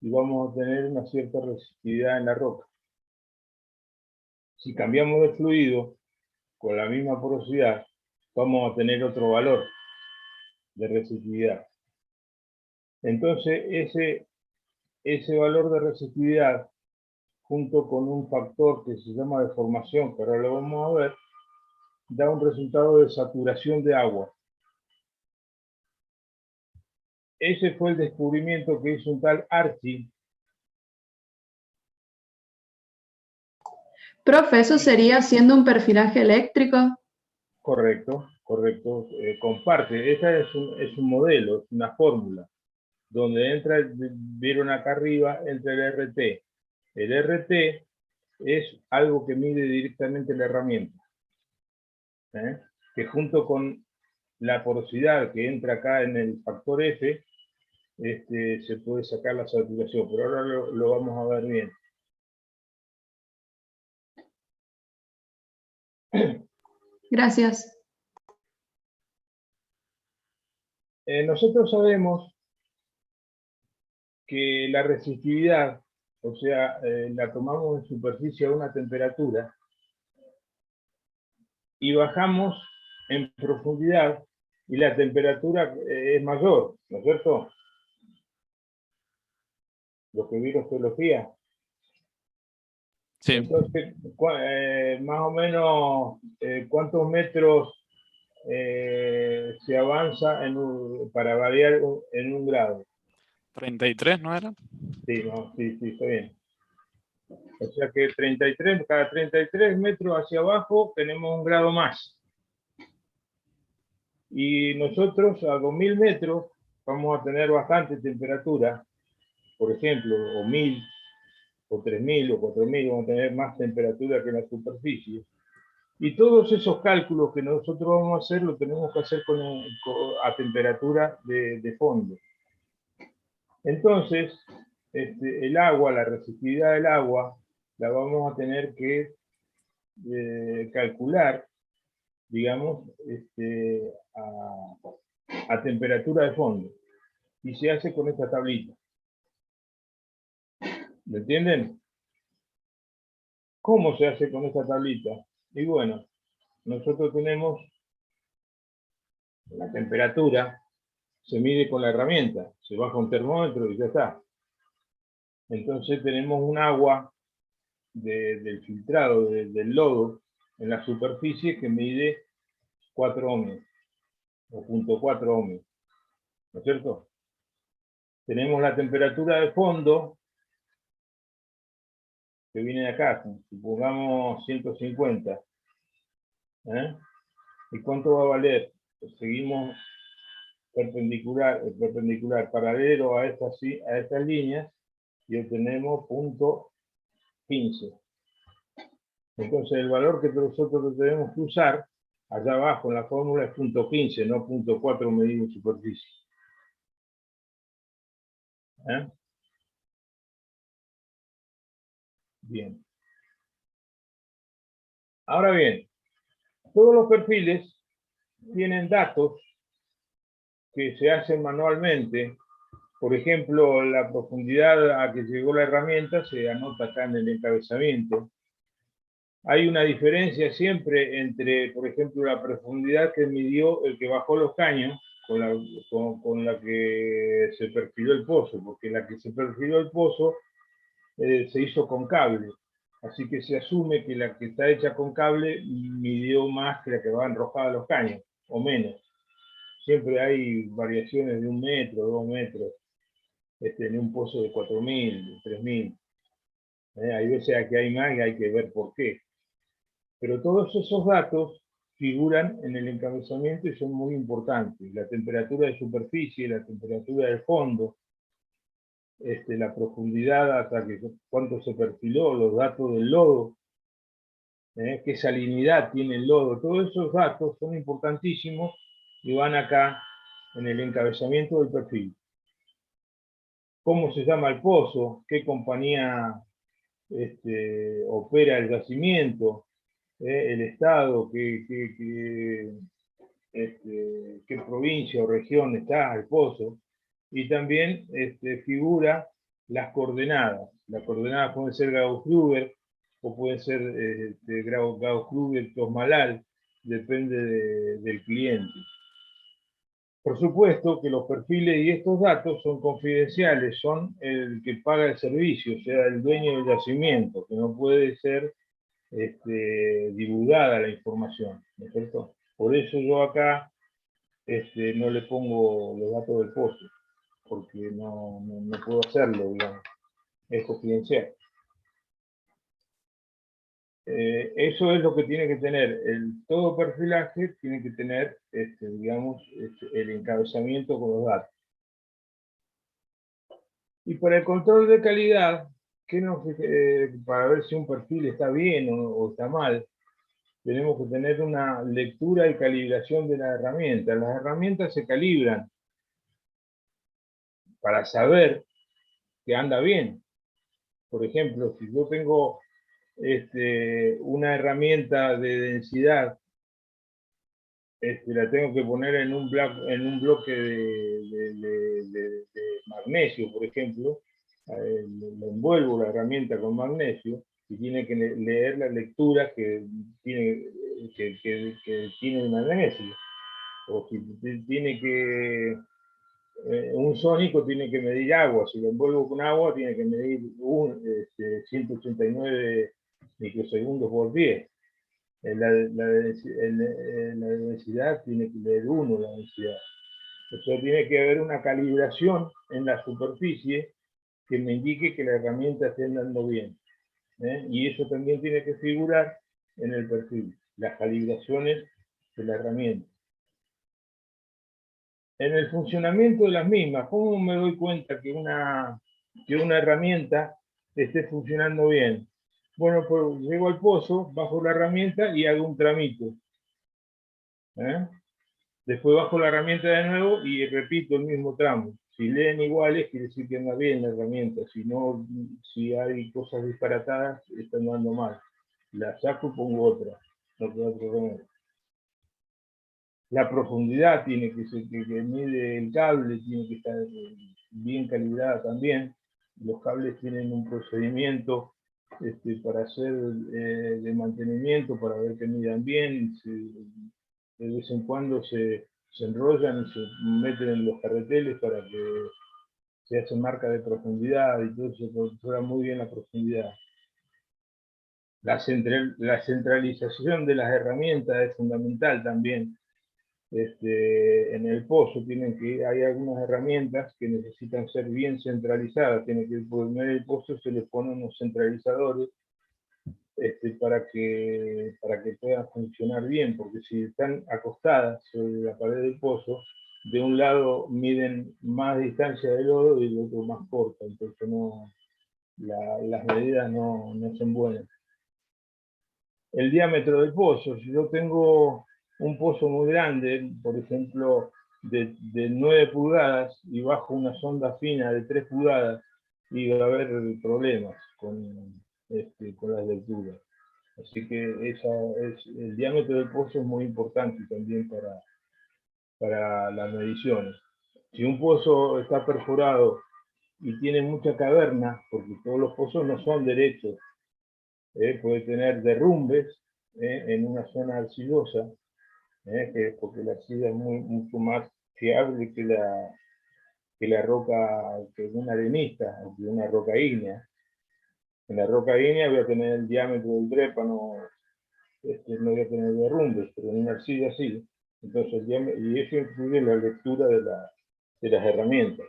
y vamos a tener una cierta resistividad en la roca. Si cambiamos de fluido con la misma porosidad, vamos a tener otro valor de resistividad. Entonces, ese valor de resistividad, junto con un factor que se llama deformación, que ahora lo vamos a ver, da un resultado de saturación de agua. Ese fue el descubrimiento que hizo un tal Archie. Profe, ¿eso sería haciendo un perfilaje eléctrico? Correcto. Comparte. Esta es un modelo, es una fórmula, donde entra, vieron acá arriba, entra el RT. El RT es algo que mide directamente la herramienta, que junto con la porosidad que entra acá en el factor F, se puede sacar la saturación, pero ahora lo vamos a ver bien. Gracias. Nosotros sabemos que la resistividad, o sea, la tomamos en superficie a una temperatura y bajamos en profundidad y la temperatura es mayor, ¿no es cierto? Los que vieron geología. Sí. Entonces, más o menos, ¿cuántos metros se avanza para variar en 1 grado. 33, ¿no era? Sí, no, sí, está bien. O sea que cada 33 metros hacia abajo tenemos 1 grado más. Y nosotros a 2000 metros vamos a tener bastante temperatura, por ejemplo, o 1000, o 3000, o 4000, vamos a tener más temperatura que en la superficie. Y todos esos cálculos que nosotros vamos a hacer, lo tenemos que hacer a temperatura de fondo. Entonces, el agua, la resistividad del agua, la vamos a tener que calcular, digamos, a temperatura de fondo. Y se hace con esta tablita. ¿Me entienden? ¿Cómo se hace con esta tablita? Y bueno, nosotros tenemos la temperatura, se mide con la herramienta, se baja un termómetro y ya está. Entonces tenemos un agua del filtrado, del lodo, en la superficie que mide 4 ohmios, o 0.4 ohmios, ¿no es cierto? Tenemos la temperatura de fondo, que viene de acá, supongamos 150. ¿Y cuánto va a valer? Pues seguimos perpendicular, paralelo a estas líneas, y obtenemos 0.15. Entonces el valor que nosotros tenemos que usar, allá abajo en la fórmula, es 0.15, no 0.4 medido en superficie. Bien. Ahora bien, todos los perfiles tienen datos que se hacen manualmente. Por ejemplo, la profundidad a que llegó la herramienta se anota acá en el encabezamiento. Hay una diferencia siempre entre, por ejemplo, la profundidad que midió el que bajó los caños con la que se perfiló el pozo, porque la que se perfiló el pozo se hizo con cable. Así que se asume que la que está hecha con cable midió más que la que va enrojada a los caños, o menos. Siempre hay variaciones de 1 metro, 2 metros, en un pozo de 4000, de 3000. Hay veces que hay más y hay que ver por qué. Pero todos esos datos figuran en el encabezamiento y son muy importantes. La temperatura de superficie, la temperatura del fondo, la profundidad hasta cuánto se perfiló, los datos del lodo, qué salinidad tiene el lodo. Todos esos datos son importantísimos y van acá en el encabezamiento del perfil. ¿Cómo se llama el pozo? ¿Qué compañía opera el yacimiento? El estado, qué provincia o región está el pozo, y también figura las coordenadas. Las coordenadas pueden ser Gauss-Krüger o pueden ser Gauss-Krüger-Kosmalal, depende del cliente. Por supuesto que los perfiles y estos datos son confidenciales, son el que paga el servicio, o sea, el dueño del yacimiento, que no puede ser divulgada la información, ¿no es cierto? Por eso yo acá no le pongo los datos del pozo, porque no puedo hacerlo, digamos, es confidencial. Eso es lo que tiene que tener, todo perfilaje tiene que tener, digamos, el encabezamiento con los datos. Y para el control de calidad, para ver si un perfil está bien o está mal, tenemos que tener una lectura y calibración de la herramienta. Las herramientas se calibran para saber que anda bien. Por ejemplo, si yo tengo una herramienta de densidad, la tengo que poner en un bloque de magnesio, por ejemplo, le envuelvo la herramienta con magnesio y tiene que leer la lectura que tiene el magnesio. O si tiene que un sónico tiene que medir agua, si lo envuelvo con agua tiene que medir 189 microsegundos por 10. La densidad tiene que leer 1 la densidad. O sea, tiene que haber una calibración en la superficie que me indique que la herramienta esté andando bien. Y eso también tiene que figurar en el perfil, las calibraciones de la herramienta. En el funcionamiento de las mismas, ¿cómo me doy cuenta que una herramienta esté funcionando bien? Bueno, pues llego al pozo, bajo la herramienta y hago un tramito. Después bajo la herramienta de nuevo y repito el mismo tramo. Si leen iguales, quiere decir que anda bien la herramienta. Si no, si hay cosas disparatadas, está andando mal. La saco y pongo otra. No queda otro remedio. La profundidad tiene que ser, que mide el cable, tiene que estar bien calibrada también. Los cables tienen un procedimiento para hacer de mantenimiento, para ver que midan bien. De vez en cuando se enrollan y se meten en los carreteles para que se hacen marca de profundidad y todo se controla muy bien la profundidad. La centralización de las herramientas es fundamental también. En el pozo hay algunas herramientas que necesitan ser bien centralizadas. Tiene que por medio del pozo se les ponen unos centralizadores para que puedan funcionar bien, porque si están acostadas sobre la pared del pozo, de un lado miden más distancia del lodo y del otro más corta, entonces las medidas no son buenas. El diámetro del pozo, si yo tengo un pozo muy grande, por ejemplo, de 9 pulgadas y bajo una sonda fina de 3 pulgadas, y va a haber problemas con las lecturas. Así que el diámetro del pozo es muy importante también para las mediciones. Si un pozo está perforado y tiene mucha caverna, porque todos los pozos no son derechos, puede tener derrumbes en una zona arcillosa, porque la arcilla es mucho más fiable que la roca, que una arenista, que una roca ígnea. En la roca ígnea voy a tener el diámetro del drépano, no voy a tener derrumbes, pero en una arcilla sí. Entonces, y eso influye en la lectura de las herramientas.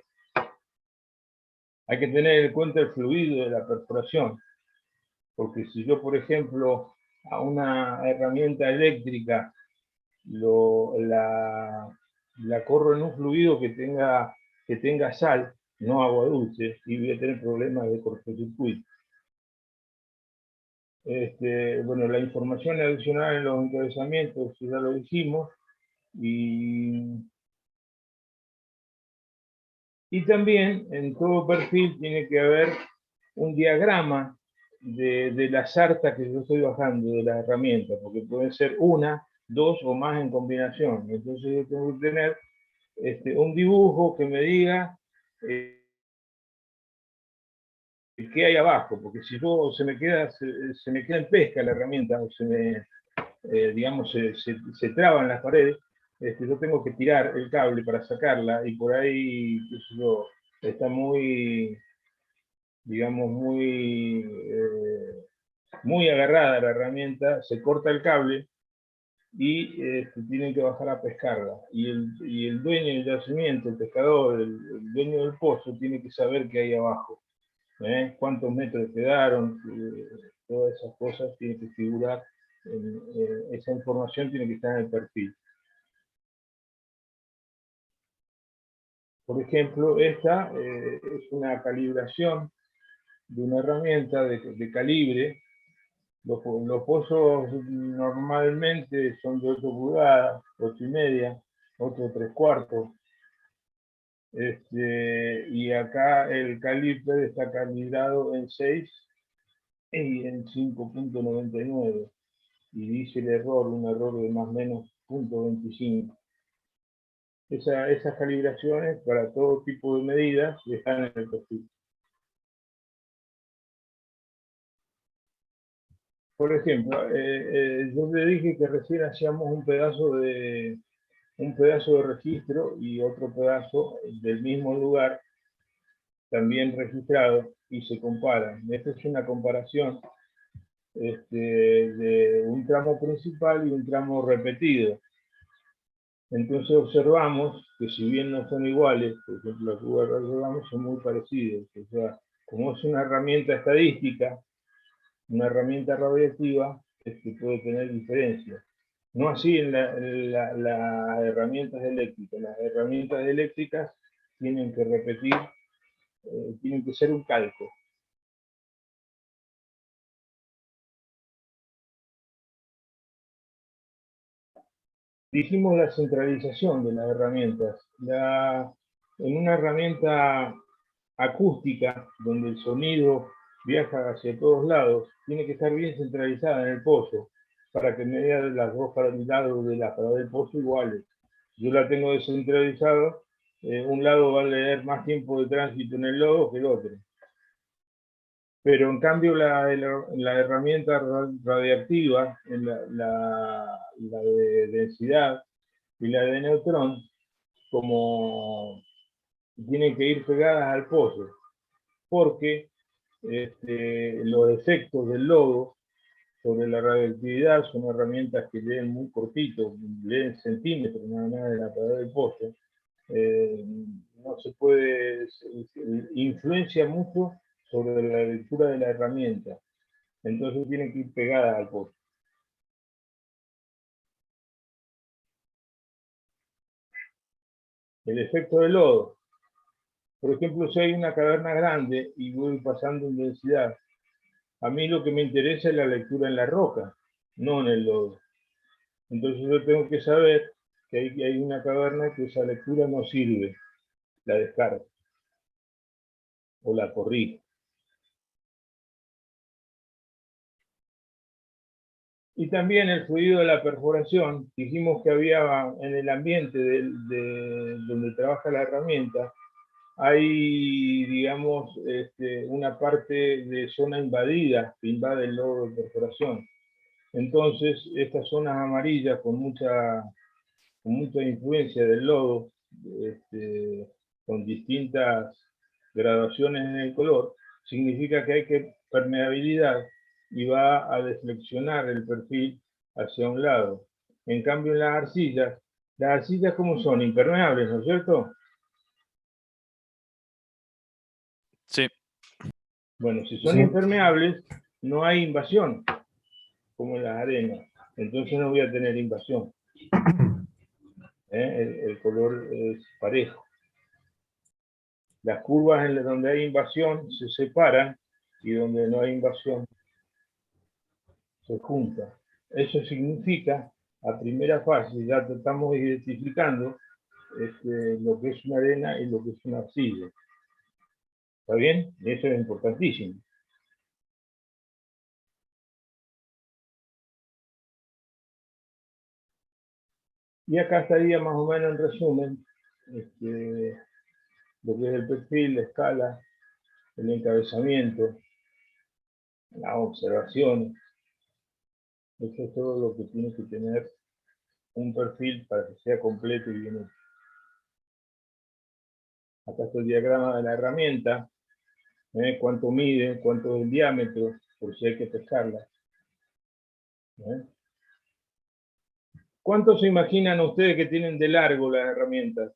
Hay que tener en cuenta el fluido de la perforación, porque si yo, por ejemplo, a una herramienta eléctrica la corro en un fluido que tenga sal, no agua dulce, y voy a tener problemas de cortocircuito. Bueno, la información adicional en los encabezamientos ya lo dijimos, y también en todo perfil tiene que haber un diagrama de la sarta que yo estoy bajando de la herramienta, porque pueden ser una, dos o más en combinación. Entonces yo tengo que tener un dibujo que me diga qué hay abajo, porque si yo se me queda en pesca la herramienta, o digamos, se traba en las paredes, yo tengo que tirar el cable para sacarla, y por ahí, qué sé yo, está muy, digamos, muy agarrada la herramienta, se corta el cable y tienen que bajar a pescarla. Y el dueño del yacimiento, el pescador, el dueño del pozo, tiene que saber qué hay abajo. Cuántos metros quedaron, todas esas cosas tienen que figurar, esa información tiene que estar en el perfil. Por ejemplo, esta es una calibración de una herramienta de calibre. Los pozos normalmente son de 8 pulgadas, 8 y media, otro 3/4. Y acá el calibre está calibrado en 6 y en 5.99. Y dice el error, un error de más o menos 0.25. Esas calibraciones para todo tipo de medidas están en el perfil. Por ejemplo, yo le dije que recién hacíamos un pedazo de registro y otro pedazo del mismo lugar también registrado y se comparan. Esta es una comparación de un tramo principal y un tramo repetido. Entonces observamos que si bien no son iguales, por ejemplo las curvas que observamos son muy parecidas. O sea, como es una herramienta estadística, una herramienta radiactiva, puede tener diferencias. No así en las herramientas eléctricas. Las herramientas eléctricas tienen que repetir, tienen que ser un calco. Dijimos la centralización de las herramientas. En una herramienta acústica, donde el sonido viaja hacia todos lados, tiene que estar bien centralizada en el pozo, para que me dé las dos lados de la parada del pozo iguales. Yo la tengo descentralizada, un lado va a leer más tiempo de tránsito en el lodo que el otro. Pero en cambio la herramienta radiactiva, la de densidad y la de neutrón, como tienen que ir pegadas al pozo, porque los efectos del lodo sobre la radioactividad son herramientas que leen muy cortito, leen centímetros nada más de la pared del pozo. No se puede, influencia mucho sobre la lectura de la herramienta, entonces tiene que ir pegada al pozo. El efecto del lodo. Por ejemplo, si hay una caverna grande y voy pasando en densidad, a mí lo que me interesa es la lectura en la roca, no en el lodo. Entonces yo tengo que saber que hay una caverna que esa lectura no sirve, la descargo o la corrijo. Y también el fluido de la perforación. Dijimos que había en el ambiente donde trabaja la herramienta, hay, digamos, una parte de zona invadida que invade el lodo de perforación. Entonces, estas zonas amarillas con mucha influencia del lodo, con distintas graduaciones en el color, significa que hay que permeabilidad y va a deflexionar el perfil hacia un lado. En cambio, en las arcillas ¿cómo son? Impermeables, ¿no es cierto? Sí. Bueno, si son impermeables, no hay invasión, como en las arenas. Entonces no voy a tener invasión. El color es parejo. Las curvas en donde hay invasión se separan y donde no hay invasión se juntan. Eso significa, a primera fase, ya estamos identificando lo que es una arena y lo que es una arcilla. ¿Está bien? Eso es importantísimo. Y acá estaría más o menos en resumen lo que es el perfil, la escala, el encabezamiento, las observaciones. Eso es todo lo que tiene que tener un perfil para que sea completo y bien hecho. Acá está el diagrama de la herramienta, cuánto mide, cuánto es el diámetro, por si hay que pescarla. ¿Cuánto se imaginan ustedes que tienen de largo las herramientas?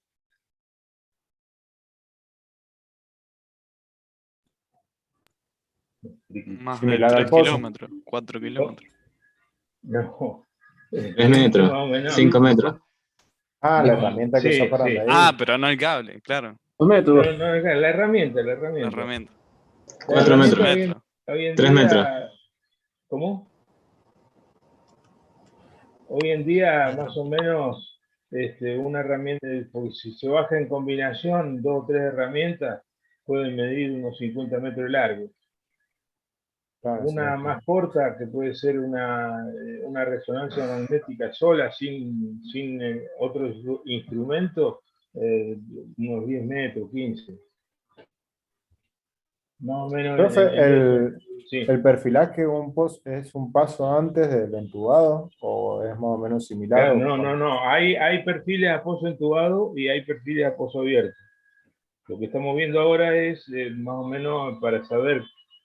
Más de Similar al 3 pozo. kilómetros, 4 kilómetros. No. 3 metros, Más o menos. 5 metros. Ah, la No, herramienta que sí, sacaron sí. de ahí. Ah, pero no el cable, claro. 2 metros, No, la herramienta. La herramienta. 4 La metros, herramienta hoy en 3 día, metros. ¿cómo? Hoy en día, más o menos, una herramienta, porque si se baja en combinación, 2 o 3 herramientas, pueden medir unos 50 metros de largo. Claro, Una sí. más corta, que puede ser una resonancia magnética sola, sin otros instrumentos, unos 10 metros, 15. Más o menos Profe, sí. ¿el perfilaje es un paso antes del entubado o es más o menos similar? Claro, no. Hay perfiles a pozo entubado y hay perfiles a pozo abierto. Lo que estamos viendo ahora es más o menos para saber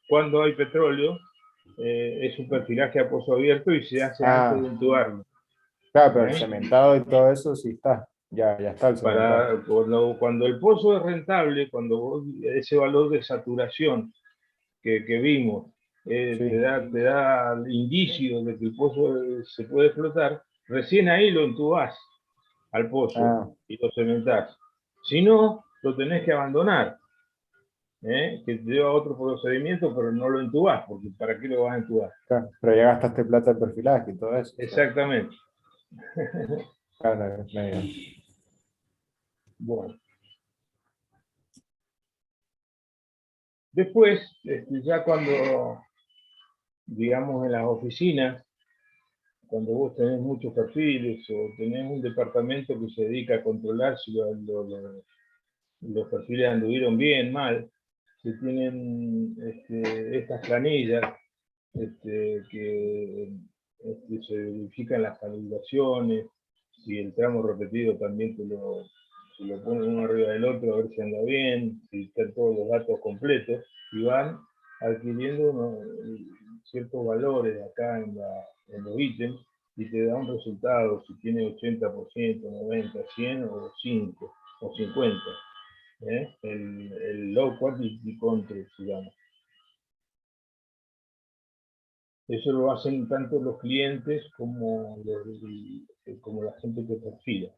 cuándo hay petróleo es un perfilaje a pozo abierto y se hace antes de entubarlo. Claro, pero el cementado y todo eso sí está. Ya está el cementado. Cuando el pozo es rentable, cuando ese valor de saturación que vimos te da el indicio de que el pozo se puede explotar, recién ahí lo entubás al pozo y lo cementás. Si no, lo tenés que abandonar, que te lleva otro procedimiento, pero no lo entubás, porque ¿para qué lo vas a entubar? Claro, pero ya gastaste plata en perfilaje y todo eso. Exactamente. Claro, Bueno. Después, ya cuando, digamos, en las oficinas, cuando vos tenés muchos perfiles o tenés un departamento que se dedica a controlar si los perfiles anduvieron bien, mal, se tienen estas planillas que se verifican las calibraciones, si el tramo repetido también te lo ponen uno arriba del otro a ver si anda bien, si están todos los datos completos, y van adquiriendo ciertos valores acá en los ítems y te da un resultado, si tiene 80%, 90%, 100 o 5 o 50. El low quality control, digamos. Eso lo hacen tanto los clientes como la gente que perfila.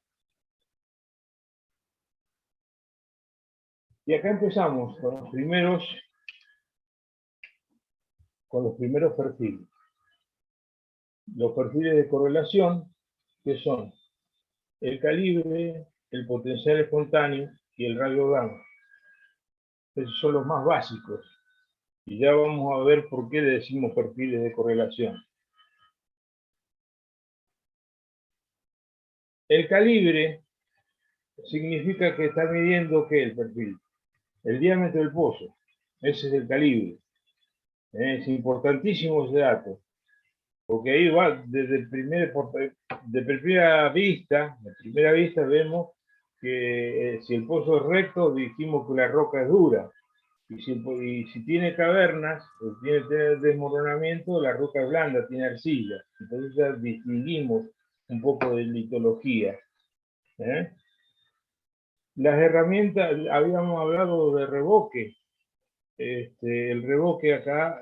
Y acá empezamos con los primeros perfiles. Los perfiles de correlación, que son el calibre, el potencial espontáneo y el radio gamma. Esos son los más básicos. Y ya vamos a ver por qué le decimos perfiles de correlación. El calibre significa que está midiendo ¿qué? El perfil. El diámetro del pozo. Ese es el calibre. Es importantísimo ese dato. Porque ahí va, de primera vista vemos que si el pozo es recto, dijimos que la roca es dura. Y si tiene cavernas, o tiene desmoronamiento, la roca es blanda, tiene arcilla. Entonces ya distinguimos un poco de litología. Las herramientas, habíamos hablado de revoque. El revoque acá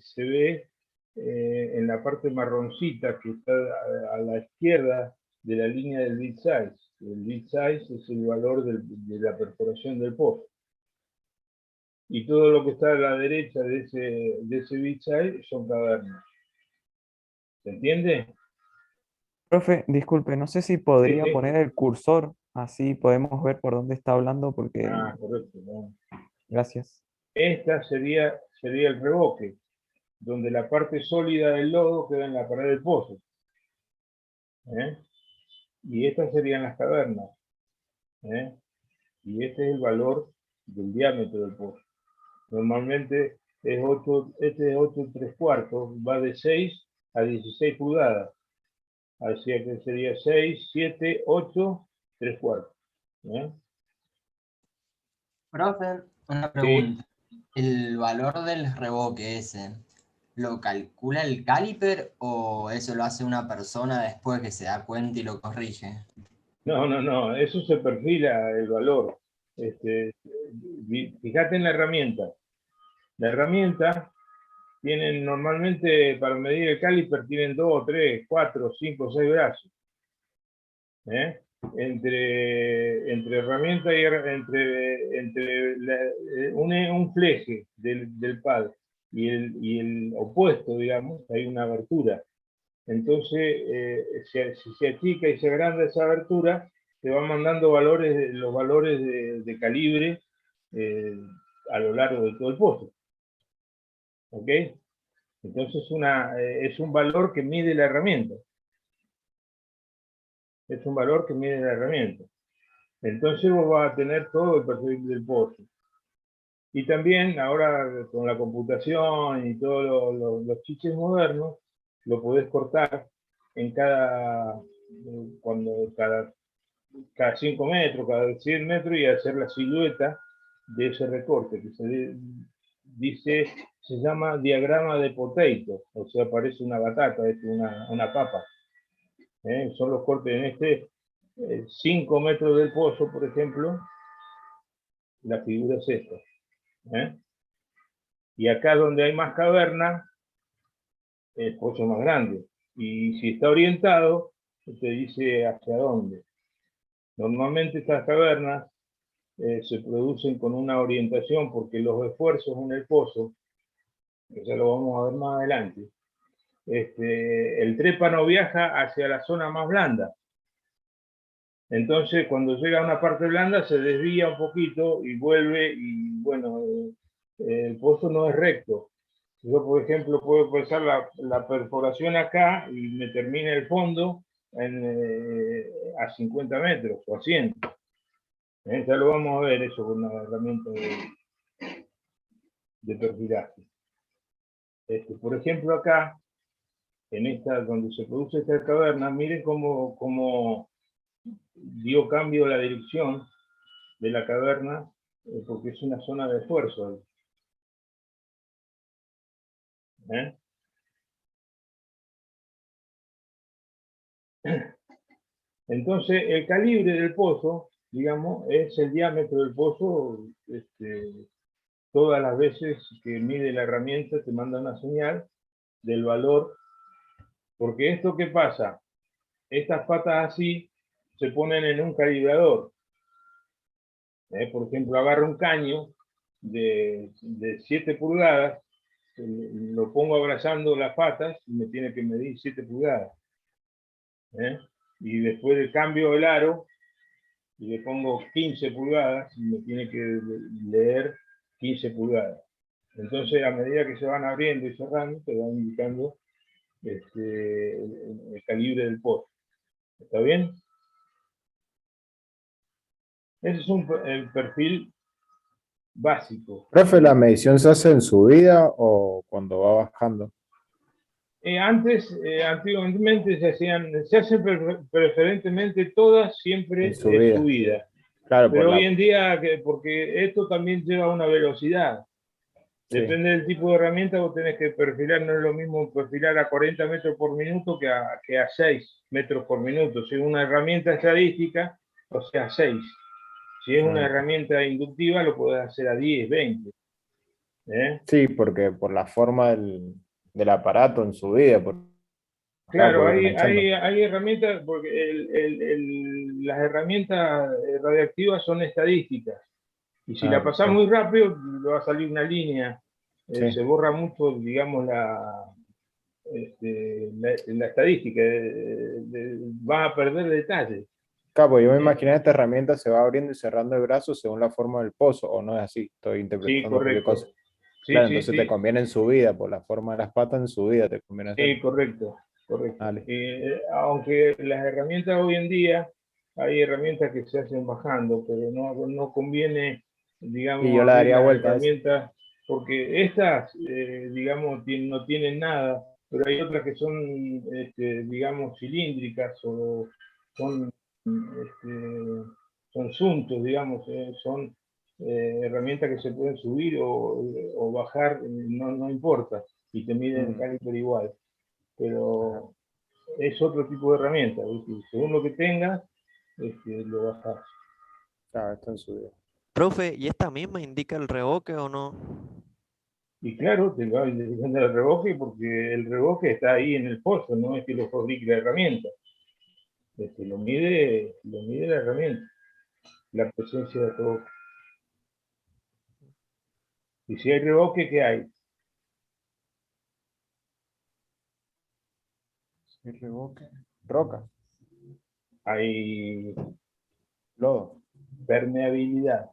se ve en la parte marroncita que está a la izquierda de la línea del bit size. El bit size es el valor de la perforación del pozo. Y todo lo que está a la derecha de ese bit size son cavernas. ¿Se entiende? Profe, disculpe, no sé si podría Sí. poner el cursor, así podemos ver por dónde está hablando, porque... Correcto. ¿No? Gracias. Esta sería el revoque, donde la parte sólida del lodo queda en la pared del pozo. Y estas serían las cavernas. Y este es el valor del diámetro del pozo. Normalmente es 8, este es 8 3/4, va de 6 a 16 pulgadas. Así que sería 6, 7, 8, 3/4. Profe, una pregunta. ¿El valor del revoque ese, lo calcula el caliper o eso lo hace una persona después que se da cuenta y lo corrige? No, eso se perfila el valor. Fíjate en la herramienta. La herramienta tienen normalmente para medir el caliper tienen 2, 3, 4, 5, 6 brazos. Entre herramienta y un fleje del pad y el opuesto, digamos, hay una abertura. Entonces, si se achica y se agranda esa abertura, te van mandando los valores de calibre a lo largo de todo el pozo. ¿Ok? Entonces es un valor que mide la herramienta. Es un valor que mide la herramienta. Entonces vos vas a tener todo el perfil del pozo. Y también ahora con la computación y todos los chiches modernos, lo podés cortar en cada 5 metros, cada 100 metros y hacer la silueta de ese recorte, que dice, se llama diagrama de potato, o sea, parece una batata, es una papa. Son los cortes en este 5 metros del pozo, por ejemplo, la figura es esta. Y acá donde hay más caverna, el pozo es más grande. Y si está orientado, te dice hacia dónde. Normalmente estas cavernas se producen con una orientación porque los esfuerzos en el pozo, que ya lo vamos a ver más adelante, el trépano viaja hacia la zona más blanda. Entonces, cuando llega a una parte blanda, se desvía un poquito y vuelve, y bueno, el pozo no es recto. Yo, por ejemplo, puedo empezar la perforación acá y me termina el fondo a 50 metros o a 100. Ya lo vamos a ver eso con una herramienta de perfilaje. Por ejemplo, acá, en esta, donde se produce esta caverna, miren cómo dio cambio la dirección de la caverna, porque es una zona de esfuerzo. Entonces, el calibre del pozo, digamos, es el diámetro del pozo. Todas las veces que mide la herramienta te manda una señal del valor, porque esto, ¿qué pasa? Estas patas así se ponen en un calibrador. Por ejemplo, agarro un caño de 7 pulgadas, lo pongo abrazando las patas y me tiene que medir 7 pulgadas. Y después le cambio el aro y le pongo 15 pulgadas y me tiene que leer 15 pulgadas. Entonces, a medida que se van abriendo y cerrando, te van indicando el calibre del pozo. ¿Está bien? Ese es el perfil básico. Profe, ¿la medición se hace en subida o cuando va bajando? Antiguamente se hacen preferentemente todas siempre En subida. subida. Claro, Pero hoy en día, porque esto también lleva una velocidad. Sí. Depende del tipo de herramienta, vos tenés que perfilar, no es lo mismo perfilar a 40 metros por minuto que a 6 metros por minuto. Si es una herramienta estadística, o sea, 6. Si es una herramienta inductiva, lo podés hacer a 10, 20. Sí, porque por la forma del aparato en subida. Claro, porque hay herramientas, porque las herramientas radiactivas son estadísticas. Y si la pasás muy rápido, le va a salir una línea. Sí. Se borra mucho, digamos, la estadística. Va a perder detalles. Claro, yo me imaginé esta herramienta se va abriendo y cerrando el brazo según la forma del pozo, o no es así, estoy interpretando cualquier cosa. Sí, claro, sí, entonces sí. te conviene en subida, por la forma de las patas en subida te conviene hacer. Sí, correcto. Vale. Aunque las herramientas hoy en día, hay herramientas que se hacen bajando, pero no conviene, digamos, Y yo la abrir daría las vuelta a herramientas, porque estas, digamos, no tienen nada, pero hay otras que son, digamos, cilíndricas o son suntos, digamos, son herramientas que se pueden subir o bajar, no importa, y te miden el calibre igual. Pero es otro tipo de herramienta, ¿viste? Según lo que tengas, lo bajas. Claro, está en subida. Profe, ¿y esta misma indica el revoque o no? Y claro, te va indicando el revoque porque el revoque está ahí en el pozo, no es que lo fabrique la herramienta. Lo mide la herramienta, la presencia de revoque. Y si hay revoque, ¿qué hay? Si hay revoque, roca. Hay lodo, permeabilidad.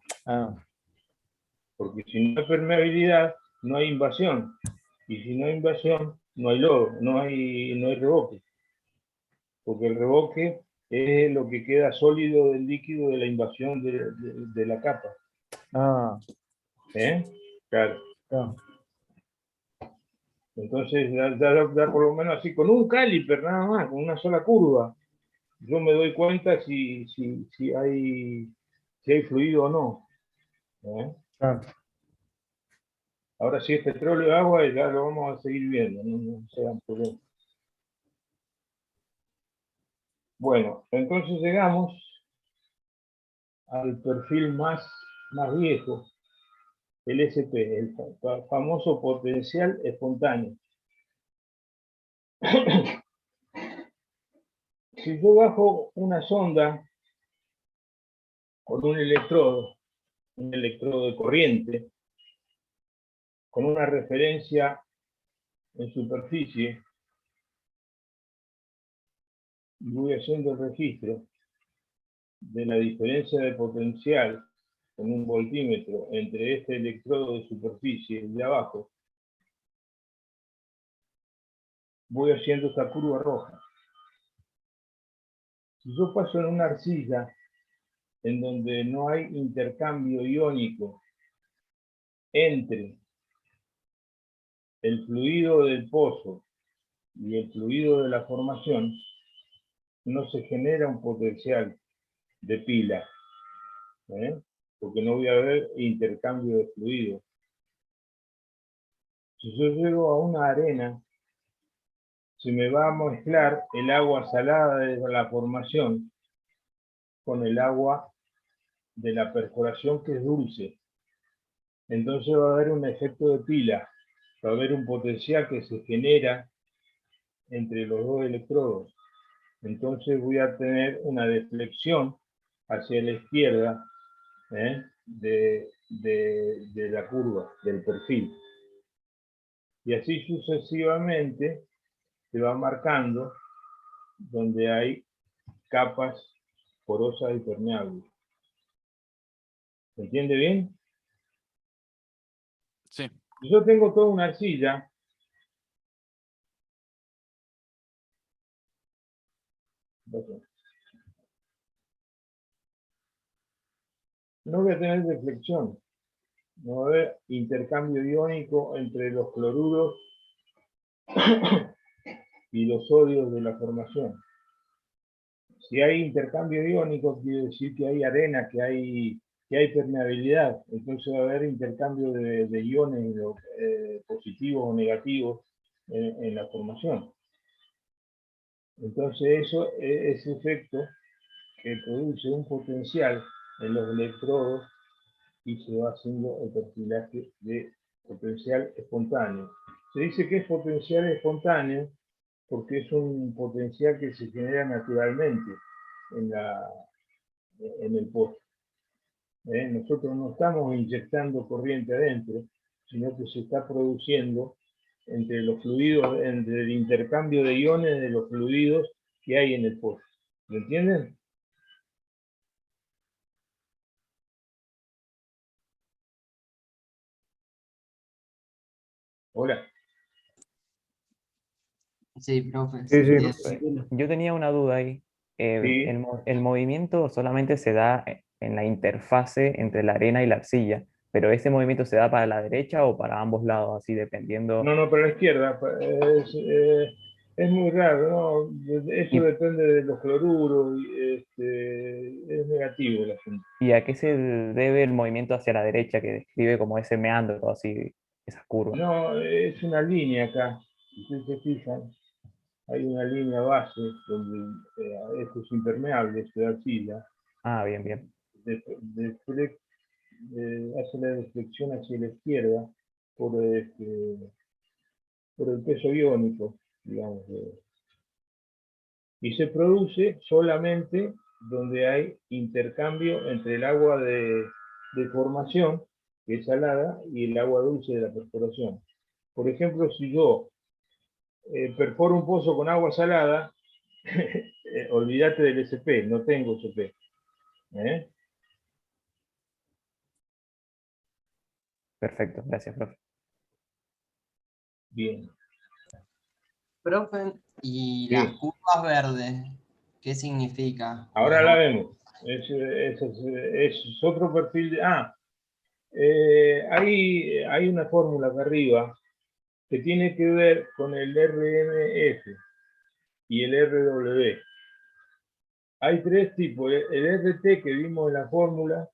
Porque si no hay permeabilidad, no hay invasión. Y si no hay invasión, no hay lodo, no hay revoque. Porque el revoque es lo que queda sólido del líquido de la invasión de la capa. Claro. Entonces, da por lo menos así, con un caliper nada más, con una sola curva, yo me doy cuenta si hay fluido o no. Claro. Ahora si es petróleo y agua, ya lo vamos a seguir viendo, no sean problemas. Bueno, entonces llegamos al perfil más viejo, el SP, el famoso potencial espontáneo. Si yo bajo una sonda con un electrodo de corriente, con una referencia en superficie, y voy haciendo el registro de la diferencia de potencial con un voltímetro entre este electrodo de superficie y el de abajo, voy haciendo esta curva roja. Si yo paso en una arcilla en donde no hay intercambio iónico entre el fluido del pozo y el fluido de la formación, no se genera un potencial de pila, porque no voy a ver intercambio de fluido. Si yo llego a una arena, se me va a mezclar el agua salada de la formación con el agua de la perforación, que es dulce. Entonces va a haber un efecto de pila, va a haber un potencial que se genera entre los dos electrodos. Entonces voy a tener una deflexión hacia la izquierda de la curva, del perfil. Y así sucesivamente se va marcando donde hay capas porosas y permeables. ¿Se entiende bien? Sí. Yo tengo toda una arcilla. No voy a tener deflexión. No va a haber intercambio iónico entre los cloruros y los sodios de la formación. Si hay intercambio iónico, quiere decir que hay arena, que hay permeabilidad. Entonces va a haber intercambio de iones positivos o negativos en la formación. Entonces ese efecto que produce un potencial en los electrodos y se va haciendo el perfilaje de potencial espontáneo. Se dice que es potencial espontáneo porque es un potencial que se genera naturalmente en el pozo. Nosotros no estamos inyectando corriente adentro, sino que se está produciendo entre los fluidos, entre el intercambio de iones de los fluidos que hay en el pozo. ¿Lo entienden? Hola. Sí, profe. Sí, sí. Bien. Yo tenía una duda ahí. Sí. El movimiento solamente se da en la interfase entre la arena y la arcilla, pero ¿ese movimiento se da para la derecha o para ambos lados, así dependiendo? No, para la izquierda. Es muy raro, ¿no? Eso ¿Y, depende de los cloruros. Es negativo el asunto. y a qué se debe el movimiento hacia la derecha que describe como ese meandro, así, esas curvas? No, es una línea acá. Si ustedes se fijan, hay una línea base donde esto es impermeable, esto de arcilla. Ah, bien, bien. Hace la deflexión hacia la izquierda por el peso iónico, digamos. Y se produce solamente donde hay intercambio entre el agua de formación, que es salada, y el agua dulce de la perforación. Por ejemplo, si yo perforo un pozo con agua salada, olvídate del SP, no tengo SP. Perfecto, gracias, profe. Bien. Profe, ¿y Sí. las curvas verdes? ¿Qué significa? Ahora la vemos. Es otro perfil de... hay una fórmula acá arriba que tiene que ver con el RMF y el RW. Hay tres tipos. El RT que vimos en la fórmula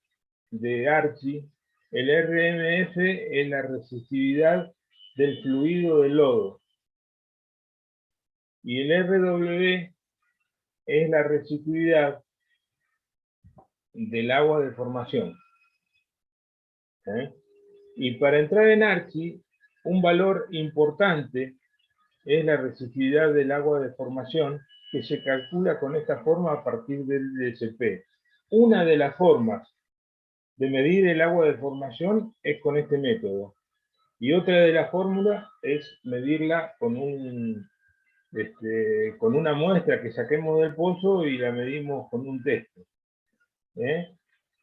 de Archie El RMF es la resistividad del fluido del lodo. Y el RW es la resistividad del agua de formación. ¿Eh? Y para entrar en ARCI, un valor importante es la resistividad del agua de formación, que se calcula con esta forma a partir del DSP. Una de las formas de medir el agua de formación es con este método. Y otra de las fórmulas es medirla con con una muestra que saquemos del pozo y la medimos con un texto.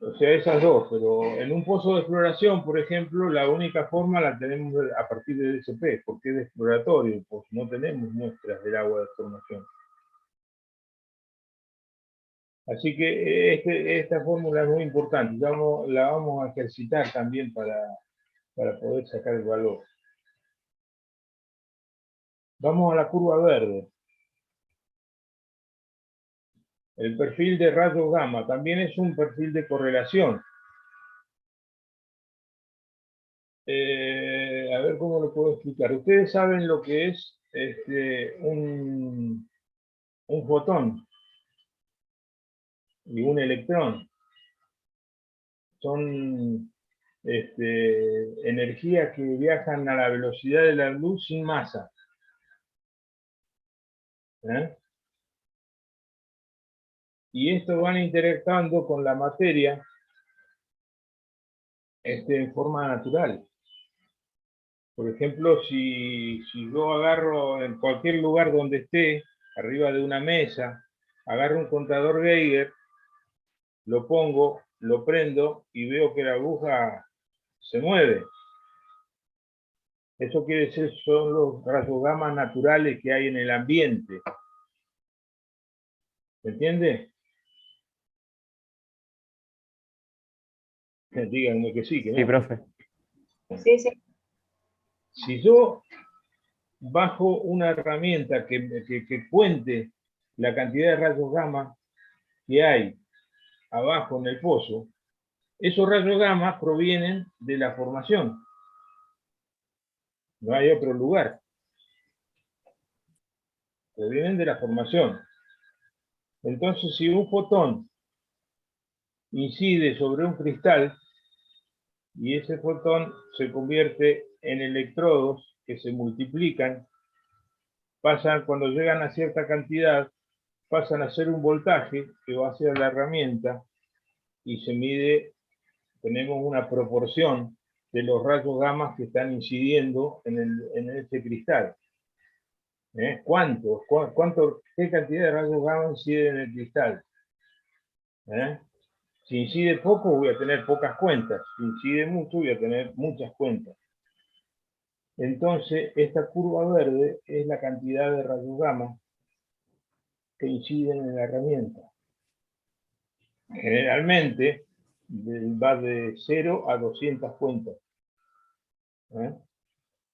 O sea, esas dos, pero en un pozo de exploración, por ejemplo, la única forma la tenemos a partir del DSP, porque es de exploratorio, pues no tenemos muestras del agua de formación. Así que esta fórmula es muy importante, la vamos a ejercitar también para poder sacar el valor. Vamos a la curva verde. El perfil de rayos gamma también es un perfil de correlación. A ver cómo lo puedo explicar. Ustedes saben lo que es un fotón y un electrón. Son energías que viajan a la velocidad de la luz sin masa. Y estos van interactuando con la materia en forma natural. Por ejemplo, si yo agarro en cualquier lugar donde esté, arriba de una mesa, agarro un contador Geiger, lo pongo, lo prendo y veo que la aguja se mueve. Eso quiere decir son los rayos gamma naturales que hay en el ambiente. ¿Me entiende? Díganme que sí, que no. Sí, profe. Sí, sí. Si yo bajo una herramienta que cuente la cantidad de rayos gamma que hay abajo en el pozo, esos rayos gamma provienen de la formación. No hay otro lugar. Provienen de la formación. Entonces, si un fotón incide sobre un cristal y ese fotón se convierte en electrodos que se multiplican, cuando llegan a cierta cantidad, pasan a ser un voltaje que va hacia la herramienta y se mide, tenemos una proporción de los rayos gamma que están incidiendo en ese cristal. ¿Qué cantidad de rayos gamma incide en el cristal? Si incide poco, voy a tener pocas cuentas. Si incide mucho, voy a tener muchas cuentas. Entonces, esta curva verde es la cantidad de rayos gamma que inciden en la herramienta. Generalmente, va de 0 a 200 cuentas.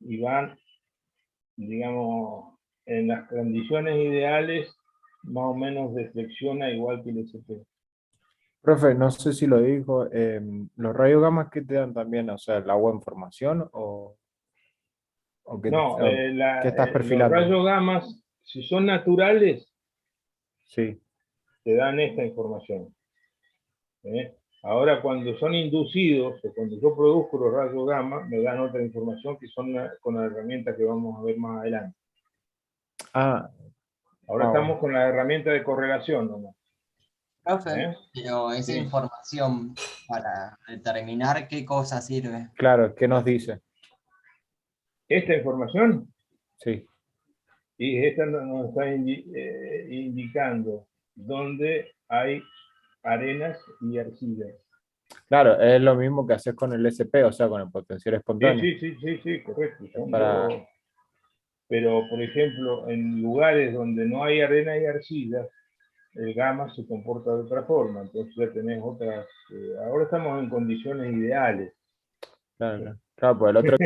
Y van, digamos, en las condiciones ideales, más o menos deflexiona igual que el SP. Profe, no sé si lo dijo, ¿los rayos gamma qué te dan también? O sea, ¿el agua en formación o qué, No, qué estás los perfilando? rayos gamma, si son naturales, Sí. te dan esta información. Ahora, cuando son inducidos, o cuando yo produzco los rayos gamma, me dan otra información que son con las herramientas que vamos a ver más adelante. Ah. Ahora Bueno. estamos con la herramienta de correlación, ¿no? Profe, pero esa información para determinar qué cosa sirve. Claro, ¿qué nos dice? ¿Esta información? Sí. Y esta nos está indicando dónde hay arenas y arcillas. Claro, es lo mismo que haces con el SP, o sea, con el potencial espontáneo. Sí, correcto. Para... Pero, por ejemplo, en lugares donde no hay arena y arcillas, el gamma se comporta de otra forma. Entonces ya tenés otras... ahora estamos en condiciones ideales. Claro, pues el otro,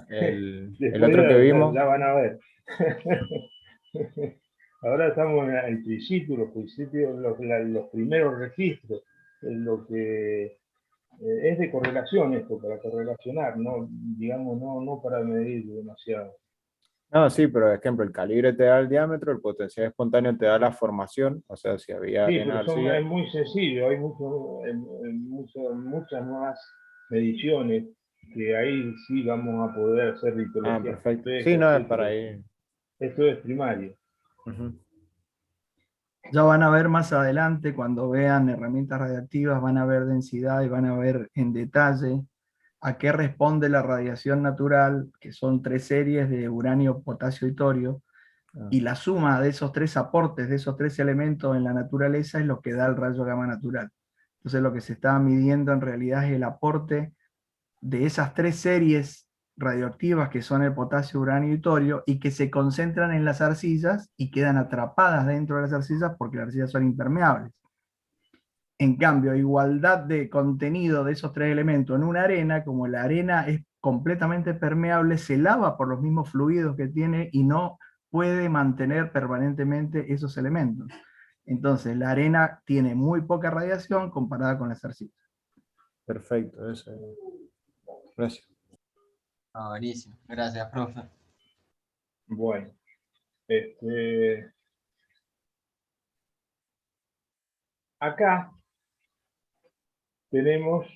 el otro que vimos... Ya van a ver. Ahora estamos en el principio, los primeros registros, en lo que Es de correlación esto, para correlacionar, no, digamos, no para medir demasiado. No, sí, pero por ejemplo, el calibre te da el diámetro, el potencial espontáneo te da la formación, o sea, si había Sí, arena, pero arcilla. es muy sencillo, hay muchas más mediciones que ahí sí vamos a poder hacer Ah, litología perfecto. compleja, Sí, no, es etcétera. para ahí. Esto es primario. Ujú. Ya van a ver más adelante, cuando vean herramientas radiactivas, van a ver densidad y van a ver en detalle a qué responde la radiación natural, que son 3 series de uranio, potasio y torio, Ah, y la suma de esos 3 aportes, de esos 3 elementos en la naturaleza es lo que da el rayo gamma natural. Entonces lo que se está midiendo en realidad es el aporte de esas 3 series radioactivas que son el potasio, uranio y torio, y que se concentran en las arcillas y quedan atrapadas dentro de las arcillas porque las arcillas son impermeables. En cambio, igualdad de contenido de esos 3 elementos en una arena, como la arena es completamente permeable, se lava por los mismos fluidos que tiene y no puede mantener permanentemente esos elementos. Entonces, la arena tiene muy poca radiación comparada con las arcillas. perfecto, eso. Gracias. Ah, buenísimo. Gracias, profe. Bueno, acá tenemos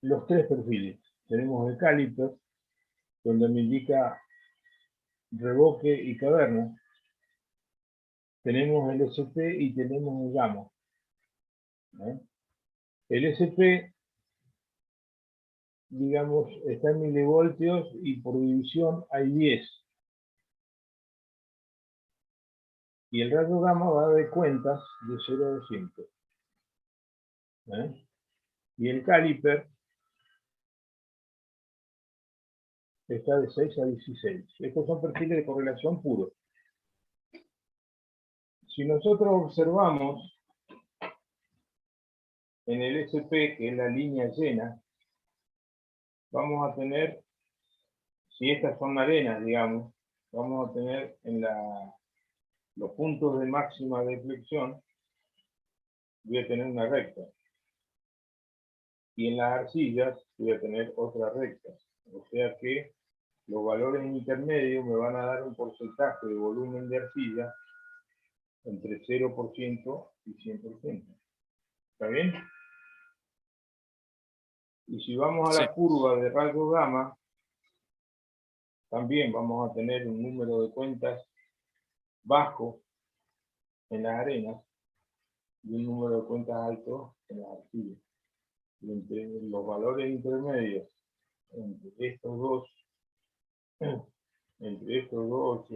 los 3 perfiles. Tenemos el caliper, donde me indica revoque y caverna. Tenemos el SP y tenemos el gamma. El SP, digamos, está en milivoltios y por división hay 10. Y el rayo gamma va de cuentas de 0 a 200. Y el caliper está de 6 a 16. Estos son perfiles de correlación puros. Si nosotros observamos en el SP, que es la línea llena, vamos a tener, si estas son arenas, digamos, vamos a tener en los puntos de máxima deflexión, voy a tener una recta. Y en las arcillas voy a tener otra recta. O sea que los valores intermedios me van a dar un porcentaje de volumen de arcilla entre 0% y 100%. ¿Está bien? Y si vamos a Sí. la curva de rayo gamma, también vamos a tener un número de cuentas bajo en las arenas y un número de cuentas alto en las arcillas. Y entre los valores intermedios entre estos dos,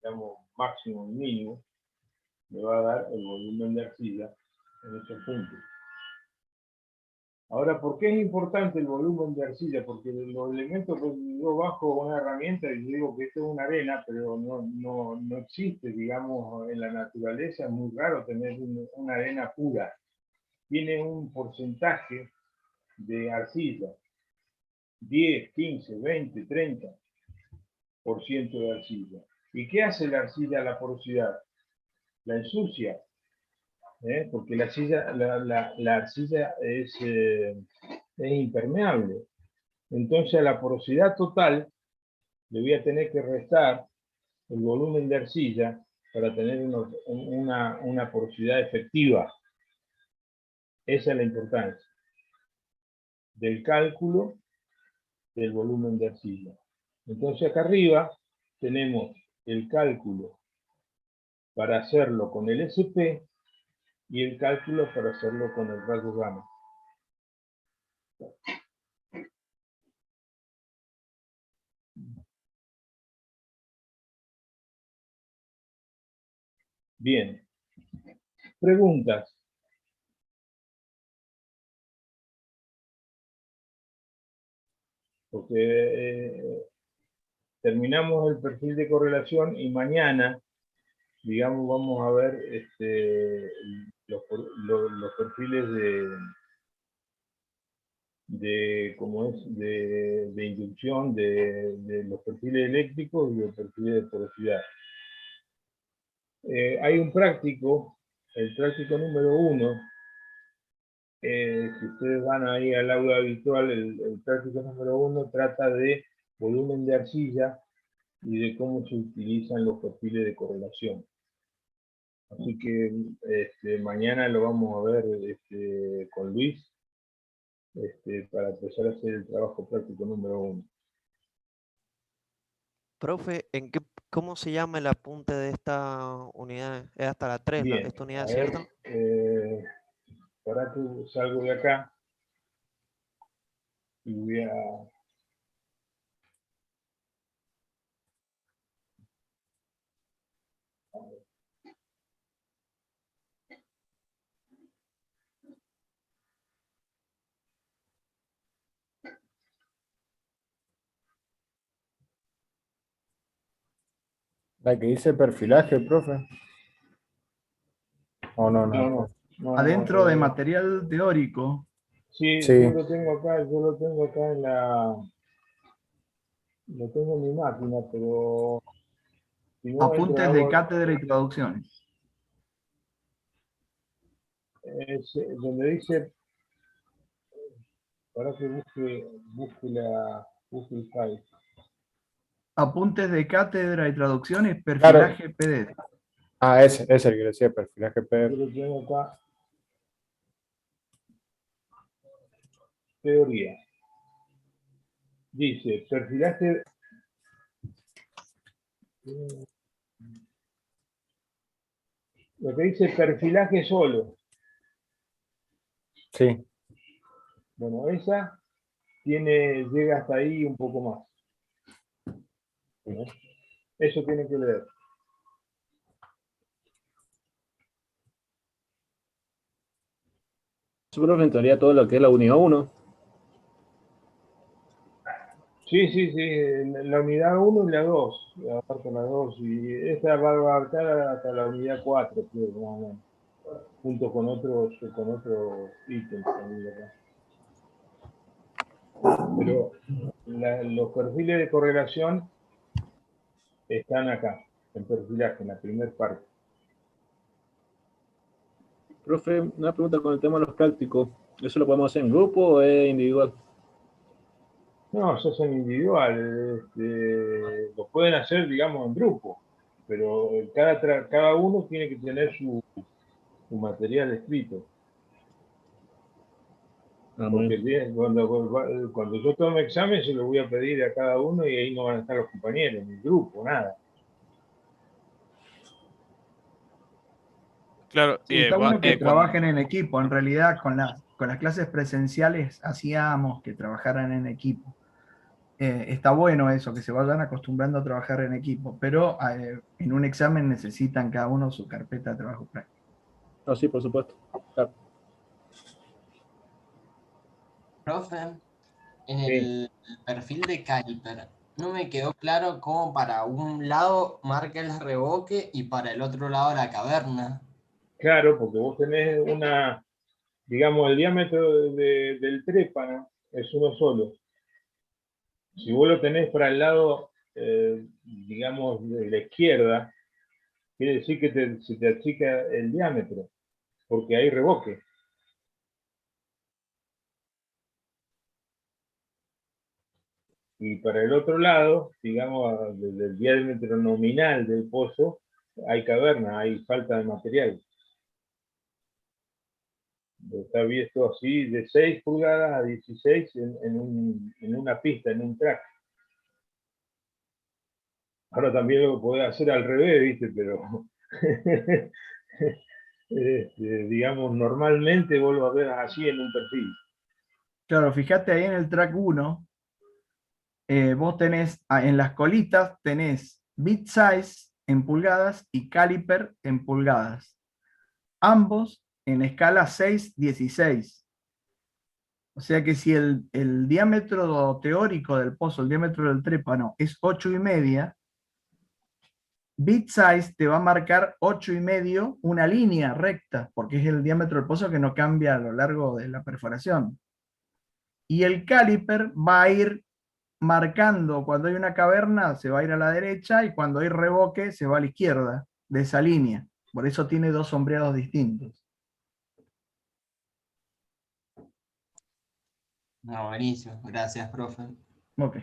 digamos, máximo y mínimo, me va a dar el volumen de arcilla en esos puntos. Ahora, ¿por qué es importante el volumen de arcilla? Porque los elementos que yo bajo una herramienta y digo que esto es una arena, pero no existe, digamos, en la naturaleza, es muy raro tener una arena pura. Tiene un porcentaje de arcilla, 10, 15, 20, 30% de arcilla. ¿Y qué hace la arcilla a la porosidad? La ensucia, porque la arcilla es impermeable. Entonces a la porosidad total le voy a tener que restar el volumen de arcilla para tener una porosidad efectiva. Esa es la importancia del cálculo del volumen de arcilla. Entonces acá arriba tenemos el cálculo para hacerlo con el SP y el cálculo para hacerlo con el rayo gamma. Bien. Preguntas. Porque terminamos el perfil de correlación y mañana, digamos, vamos a ver los perfiles de inducción, de los perfiles eléctricos y los perfiles de porosidad. Hay un práctico, el práctico número 1, si ustedes van ahí al aula habitual, el práctico número 1 trata de volumen de arcilla y de cómo se utilizan los perfiles de correlación. Así que mañana lo vamos a ver con Luis para empezar a hacer el trabajo práctico número 1. Profe, ¿cómo se llama el apunte de esta unidad? Es hasta la 3, Bien, esta unidad, a ver, ¿cierto? para que salgo de acá y voy a... La que dice perfilaje, profe. ¿O no? No, Adentro de material teórico. Sí, Sí. yo lo tengo acá en la... Lo tengo en mi máquina, pero... Si no, Apuntes de cátedra y traducciones. Donde dice... Para que busque el file. Apuntes de cátedra y traducciones, perfilaje PDF. Ah, ese es el que decía perfilaje Yo PDF. lo tengo acá. Teoría. Dice, perfilaje... Lo que dice perfilaje solo. Sí. Bueno, esa llega hasta ahí un poco más. ¿No? Eso tiene que leer. Profe, en teoría todo lo que es la unidad 1. Sí, la unidad 1 y la 2, aparte la 2, y esta va a abarcar hasta la unidad 4, creo, más o menos, junto con otros ítems también acá. Pero los perfiles de correlación están acá, en perfilaje, en la primera parte. Profe, una pregunta con el tema de los prácticos. ¿Eso lo podemos hacer en grupo o es individual? No, eso es en individual, lo pueden hacer, digamos, en grupo, pero cada uno tiene que tener su material escrito. Porque cuando yo tome examen se lo voy a pedir a cada uno y ahí no van a estar los compañeros, ni el grupo, nada. Claro, Sí, está bueno que cuando- trabajen en equipo. En realidad, con las clases presenciales hacíamos que trabajaran en equipo. Está bueno eso, que se vayan acostumbrando a trabajar en equipo, pero en un examen necesitan cada uno su carpeta de trabajo práctico. No, sí, por supuesto. Claro. Profe, en el perfil de Caliper, no me quedó claro cómo para un lado marca el revoque y para el otro lado la caverna. Claro, porque vos tenés digamos, el diámetro del trépano es uno solo. Si vos lo tenés para el lado, digamos, de la izquierda, quiere decir que se te achica el diámetro, porque hay revoque. Y para el otro lado, digamos, desde el diámetro nominal del pozo, hay caverna, hay falta de material. Está visto así de 6 pulgadas a 16 en una pista, en un track. Ahora también lo podés hacer al revés, ¿viste? Pero digamos, normalmente vos lo ves así en un perfil. Claro, fíjate ahí en el track 1, vos tenés, en las colitas tenés bit size en pulgadas y caliper en pulgadas. Ambos en escala 6-16. O sea que si el diámetro teórico del pozo, el diámetro del trépano es 8,5, bit size te va a marcar 8,5 una línea recta, porque es el diámetro del pozo que no cambia a lo largo de la perforación. Y el caliper va a ir marcando, cuando hay una caverna se va a ir a la derecha y cuando hay revoque se va a la izquierda de esa línea. Por eso tiene dos sombreados distintos. No, buenísimo. Gracias, profe. Ok.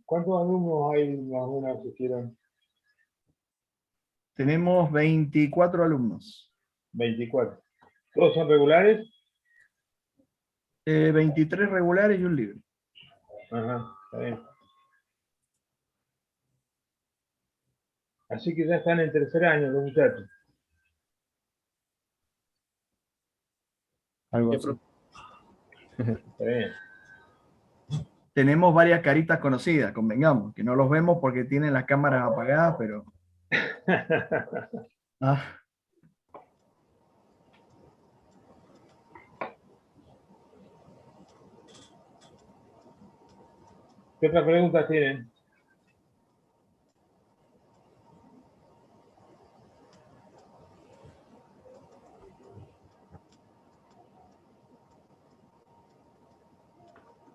¿Cuántos alumnos hay más o menos que quieran? Tenemos 24 alumnos. 24. ¿Todos son regulares? 23 regulares y un libre. Ajá, está bien. Así que ya están en tercer año los muchachos. Algo Sí, así. profe. Está bien. Tenemos varias caritas conocidas, convengamos, que no los vemos porque tienen las cámaras apagadas, pero... Ah, ¿Qué otras preguntas tienen?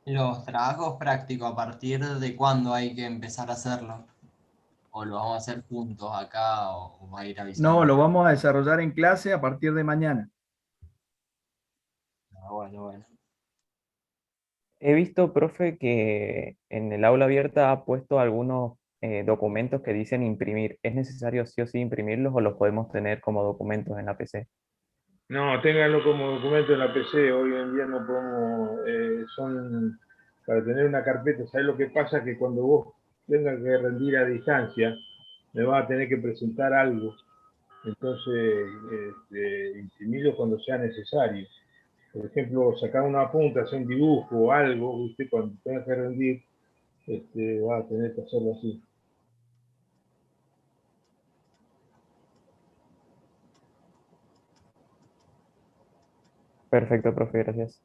Los trabajos prácticos, ¿a partir de cuándo hay que empezar a hacerlo? ¿O lo vamos a hacer juntos acá o va a ir no, avisando? lo vamos a desarrollar en clase a partir de mañana. Ah, bueno. He visto, profe, que en el aula abierta ha puesto algunos documentos que dicen imprimir. ¿Es necesario sí o sí imprimirlos o los podemos tener como documentos en la PC? No, ténganlo como documento en la PC. Hoy en día no podemos, son para tener una carpeta. ¿Sabes lo que pasa? Que cuando vos tengas que rendir a distancia, me vas a tener que presentar algo. Entonces, imprimirlo cuando sea necesario. Por ejemplo, sacar una punta, hacer un dibujo o algo, usted cuando tenga que rendir, va a tener que hacerlo así. Perfecto, profe, gracias.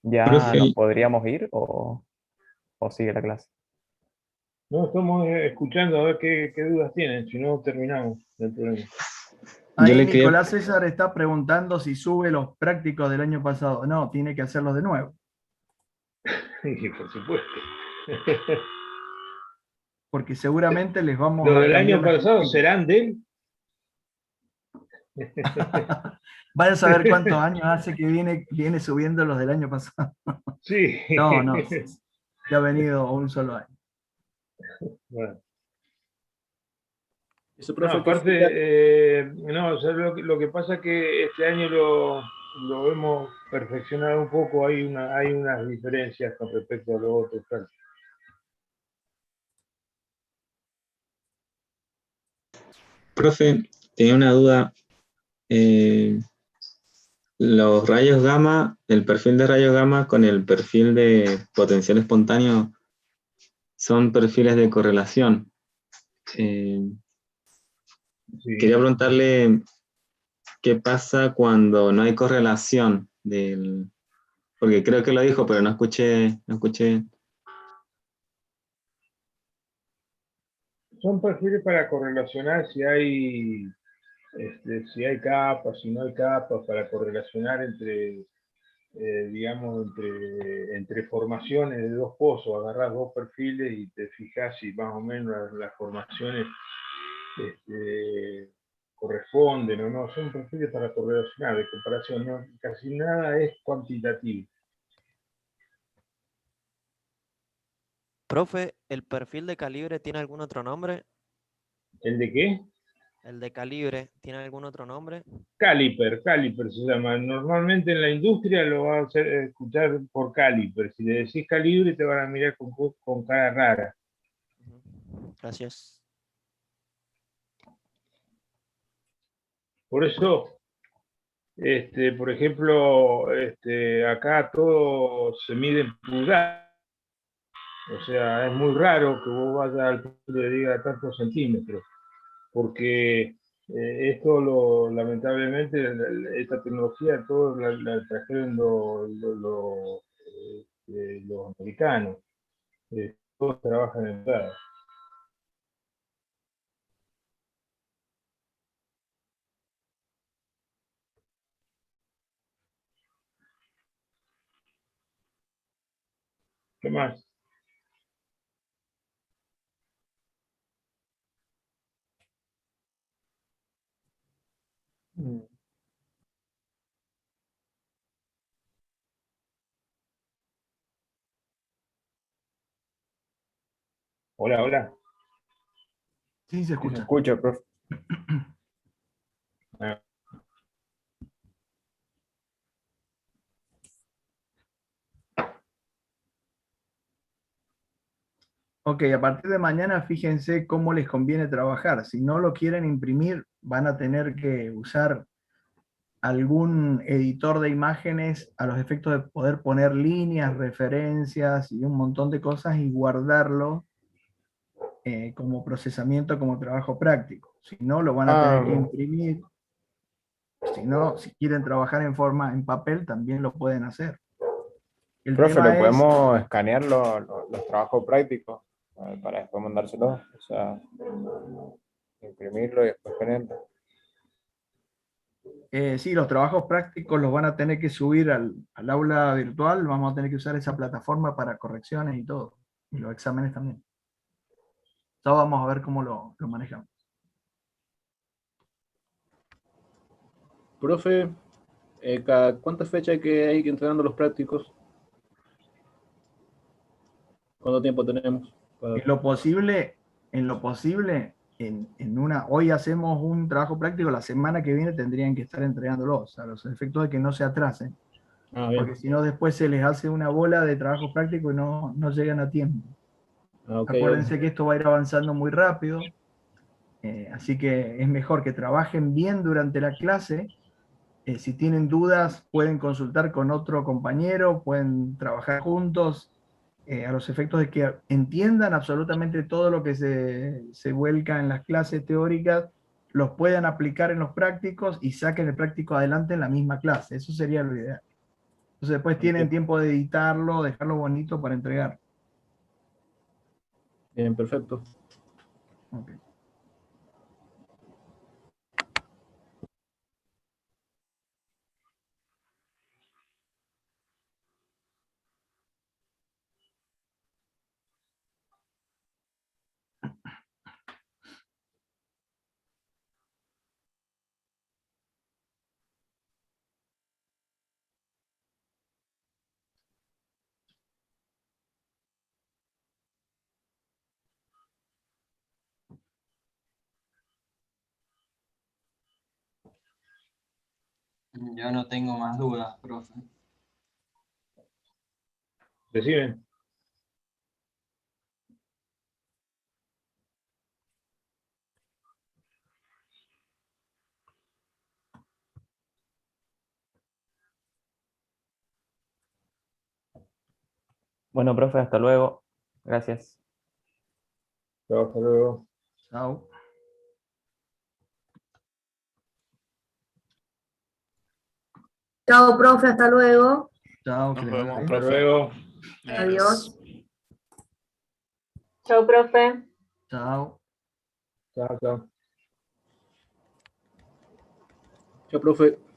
¿Ya nos Profe, podríamos ir o sigue la clase? No, estamos escuchando a ver qué dudas tienen, si no terminamos el problema. yo Ahí le quería, Nicolás César está preguntando si sube los prácticos del año pasado. No, tiene que hacerlos de nuevo, Y por supuesto. porque seguramente les vamos Lo a del cambiar año las pasado consignas. serán de él. Vaya a saber cuántos años hace que viene subiendo los del año pasado. Sí. No, ya ha venido un solo año. Bueno. Ese No, profe, ¿qué feedback? aparte, no, o sea, lo que pasa es que este año lo hemos perfeccionado un poco, hay unas diferencias con respecto a los otros. Claro. profe, tenía una duda. Los rayos gamma, el perfil de rayos gamma con el perfil de potencial espontáneo son perfiles de correlación. Sí. Quería preguntarle qué pasa cuando no hay correlación porque creo que lo dijo, pero no escuché. Son perfiles para correlacionar si hay capas, si no hay capas, para correlacionar digamos, entre formaciones de dos pozos, agarrás dos perfiles y te fijas si más o menos las formaciones corresponden o no. Son perfiles para correlacionar, de comparación, ¿no? Casi nada es cuantitativo. Profe, ¿el perfil de calibre tiene algún otro nombre? ¿El de qué? ¿El de calibre tiene algún otro nombre? Caliper se llama. Normalmente en la industria lo vas a escuchar por caliper. Si le decís calibre te van a mirar con cara rara. Gracias. Por eso, por ejemplo, acá todo se mide en pulgadas. O sea, es muy raro que vos vayas al punto de diga tantos centímetros, porque lamentablemente, esta tecnología todo la trajeron los americanos. Todos trabajan en pulgadas. ¿Qué más? Hola, hola. Sí, se Sí, se escucha. escucha, profe. Ah, Ok, a partir de mañana fíjense cómo les conviene trabajar. Si no lo quieren imprimir, van a tener que usar algún editor de imágenes a los efectos de poder poner líneas, referencias y un montón de cosas y guardarlo como procesamiento, como trabajo práctico. Si no, lo van a tener que imprimir. Si no, si quieren trabajar en papel, también lo pueden hacer. El Profe, tema ¿lo es, podemos escanear los trabajos prácticos para después mandárselos? O sea, imprimirlo y después escanearlo. sí, los trabajos prácticos los van a tener que subir al aula virtual, vamos a tener que usar esa plataforma para correcciones y todo, y los exámenes también. Ya vamos a ver cómo lo manejamos. Profe, ¿cada cuántas fechas hay que entregando los prácticos? ¿Cuánto tiempo tenemos? En lo posible, hoy hacemos un trabajo práctico, la semana que viene tendrían que estar entregándolos, a los efectos de que no se atrasen, Ah, bien. porque si no después se les hace una bola de trabajo práctico y no llegan a tiempo. Ah, ok, Acuérdense que esto va a ir avanzando muy rápido, así que es mejor que trabajen bien durante la clase. Si tienen dudas, pueden consultar con otro compañero, pueden trabajar juntos, a los efectos de que entiendan absolutamente todo lo que se vuelca en las clases teóricas, los puedan aplicar en los prácticos y saquen el práctico adelante en la misma clase. Eso sería lo ideal. Entonces después tienen tiempo de editarlo, dejarlo bonito para entregar. Bien, perfecto. Okay. Yo no tengo más dudas, profe. ¿Reciben? Bueno, profe, hasta luego. Gracias. Chao, hasta luego. Chao. Chao, profe, hasta luego. Chao, Nos que les vaya vemos, bien. Hasta profe. luego. Adiós. Chao, profe. Chao. Chao, chao. Chao, profe.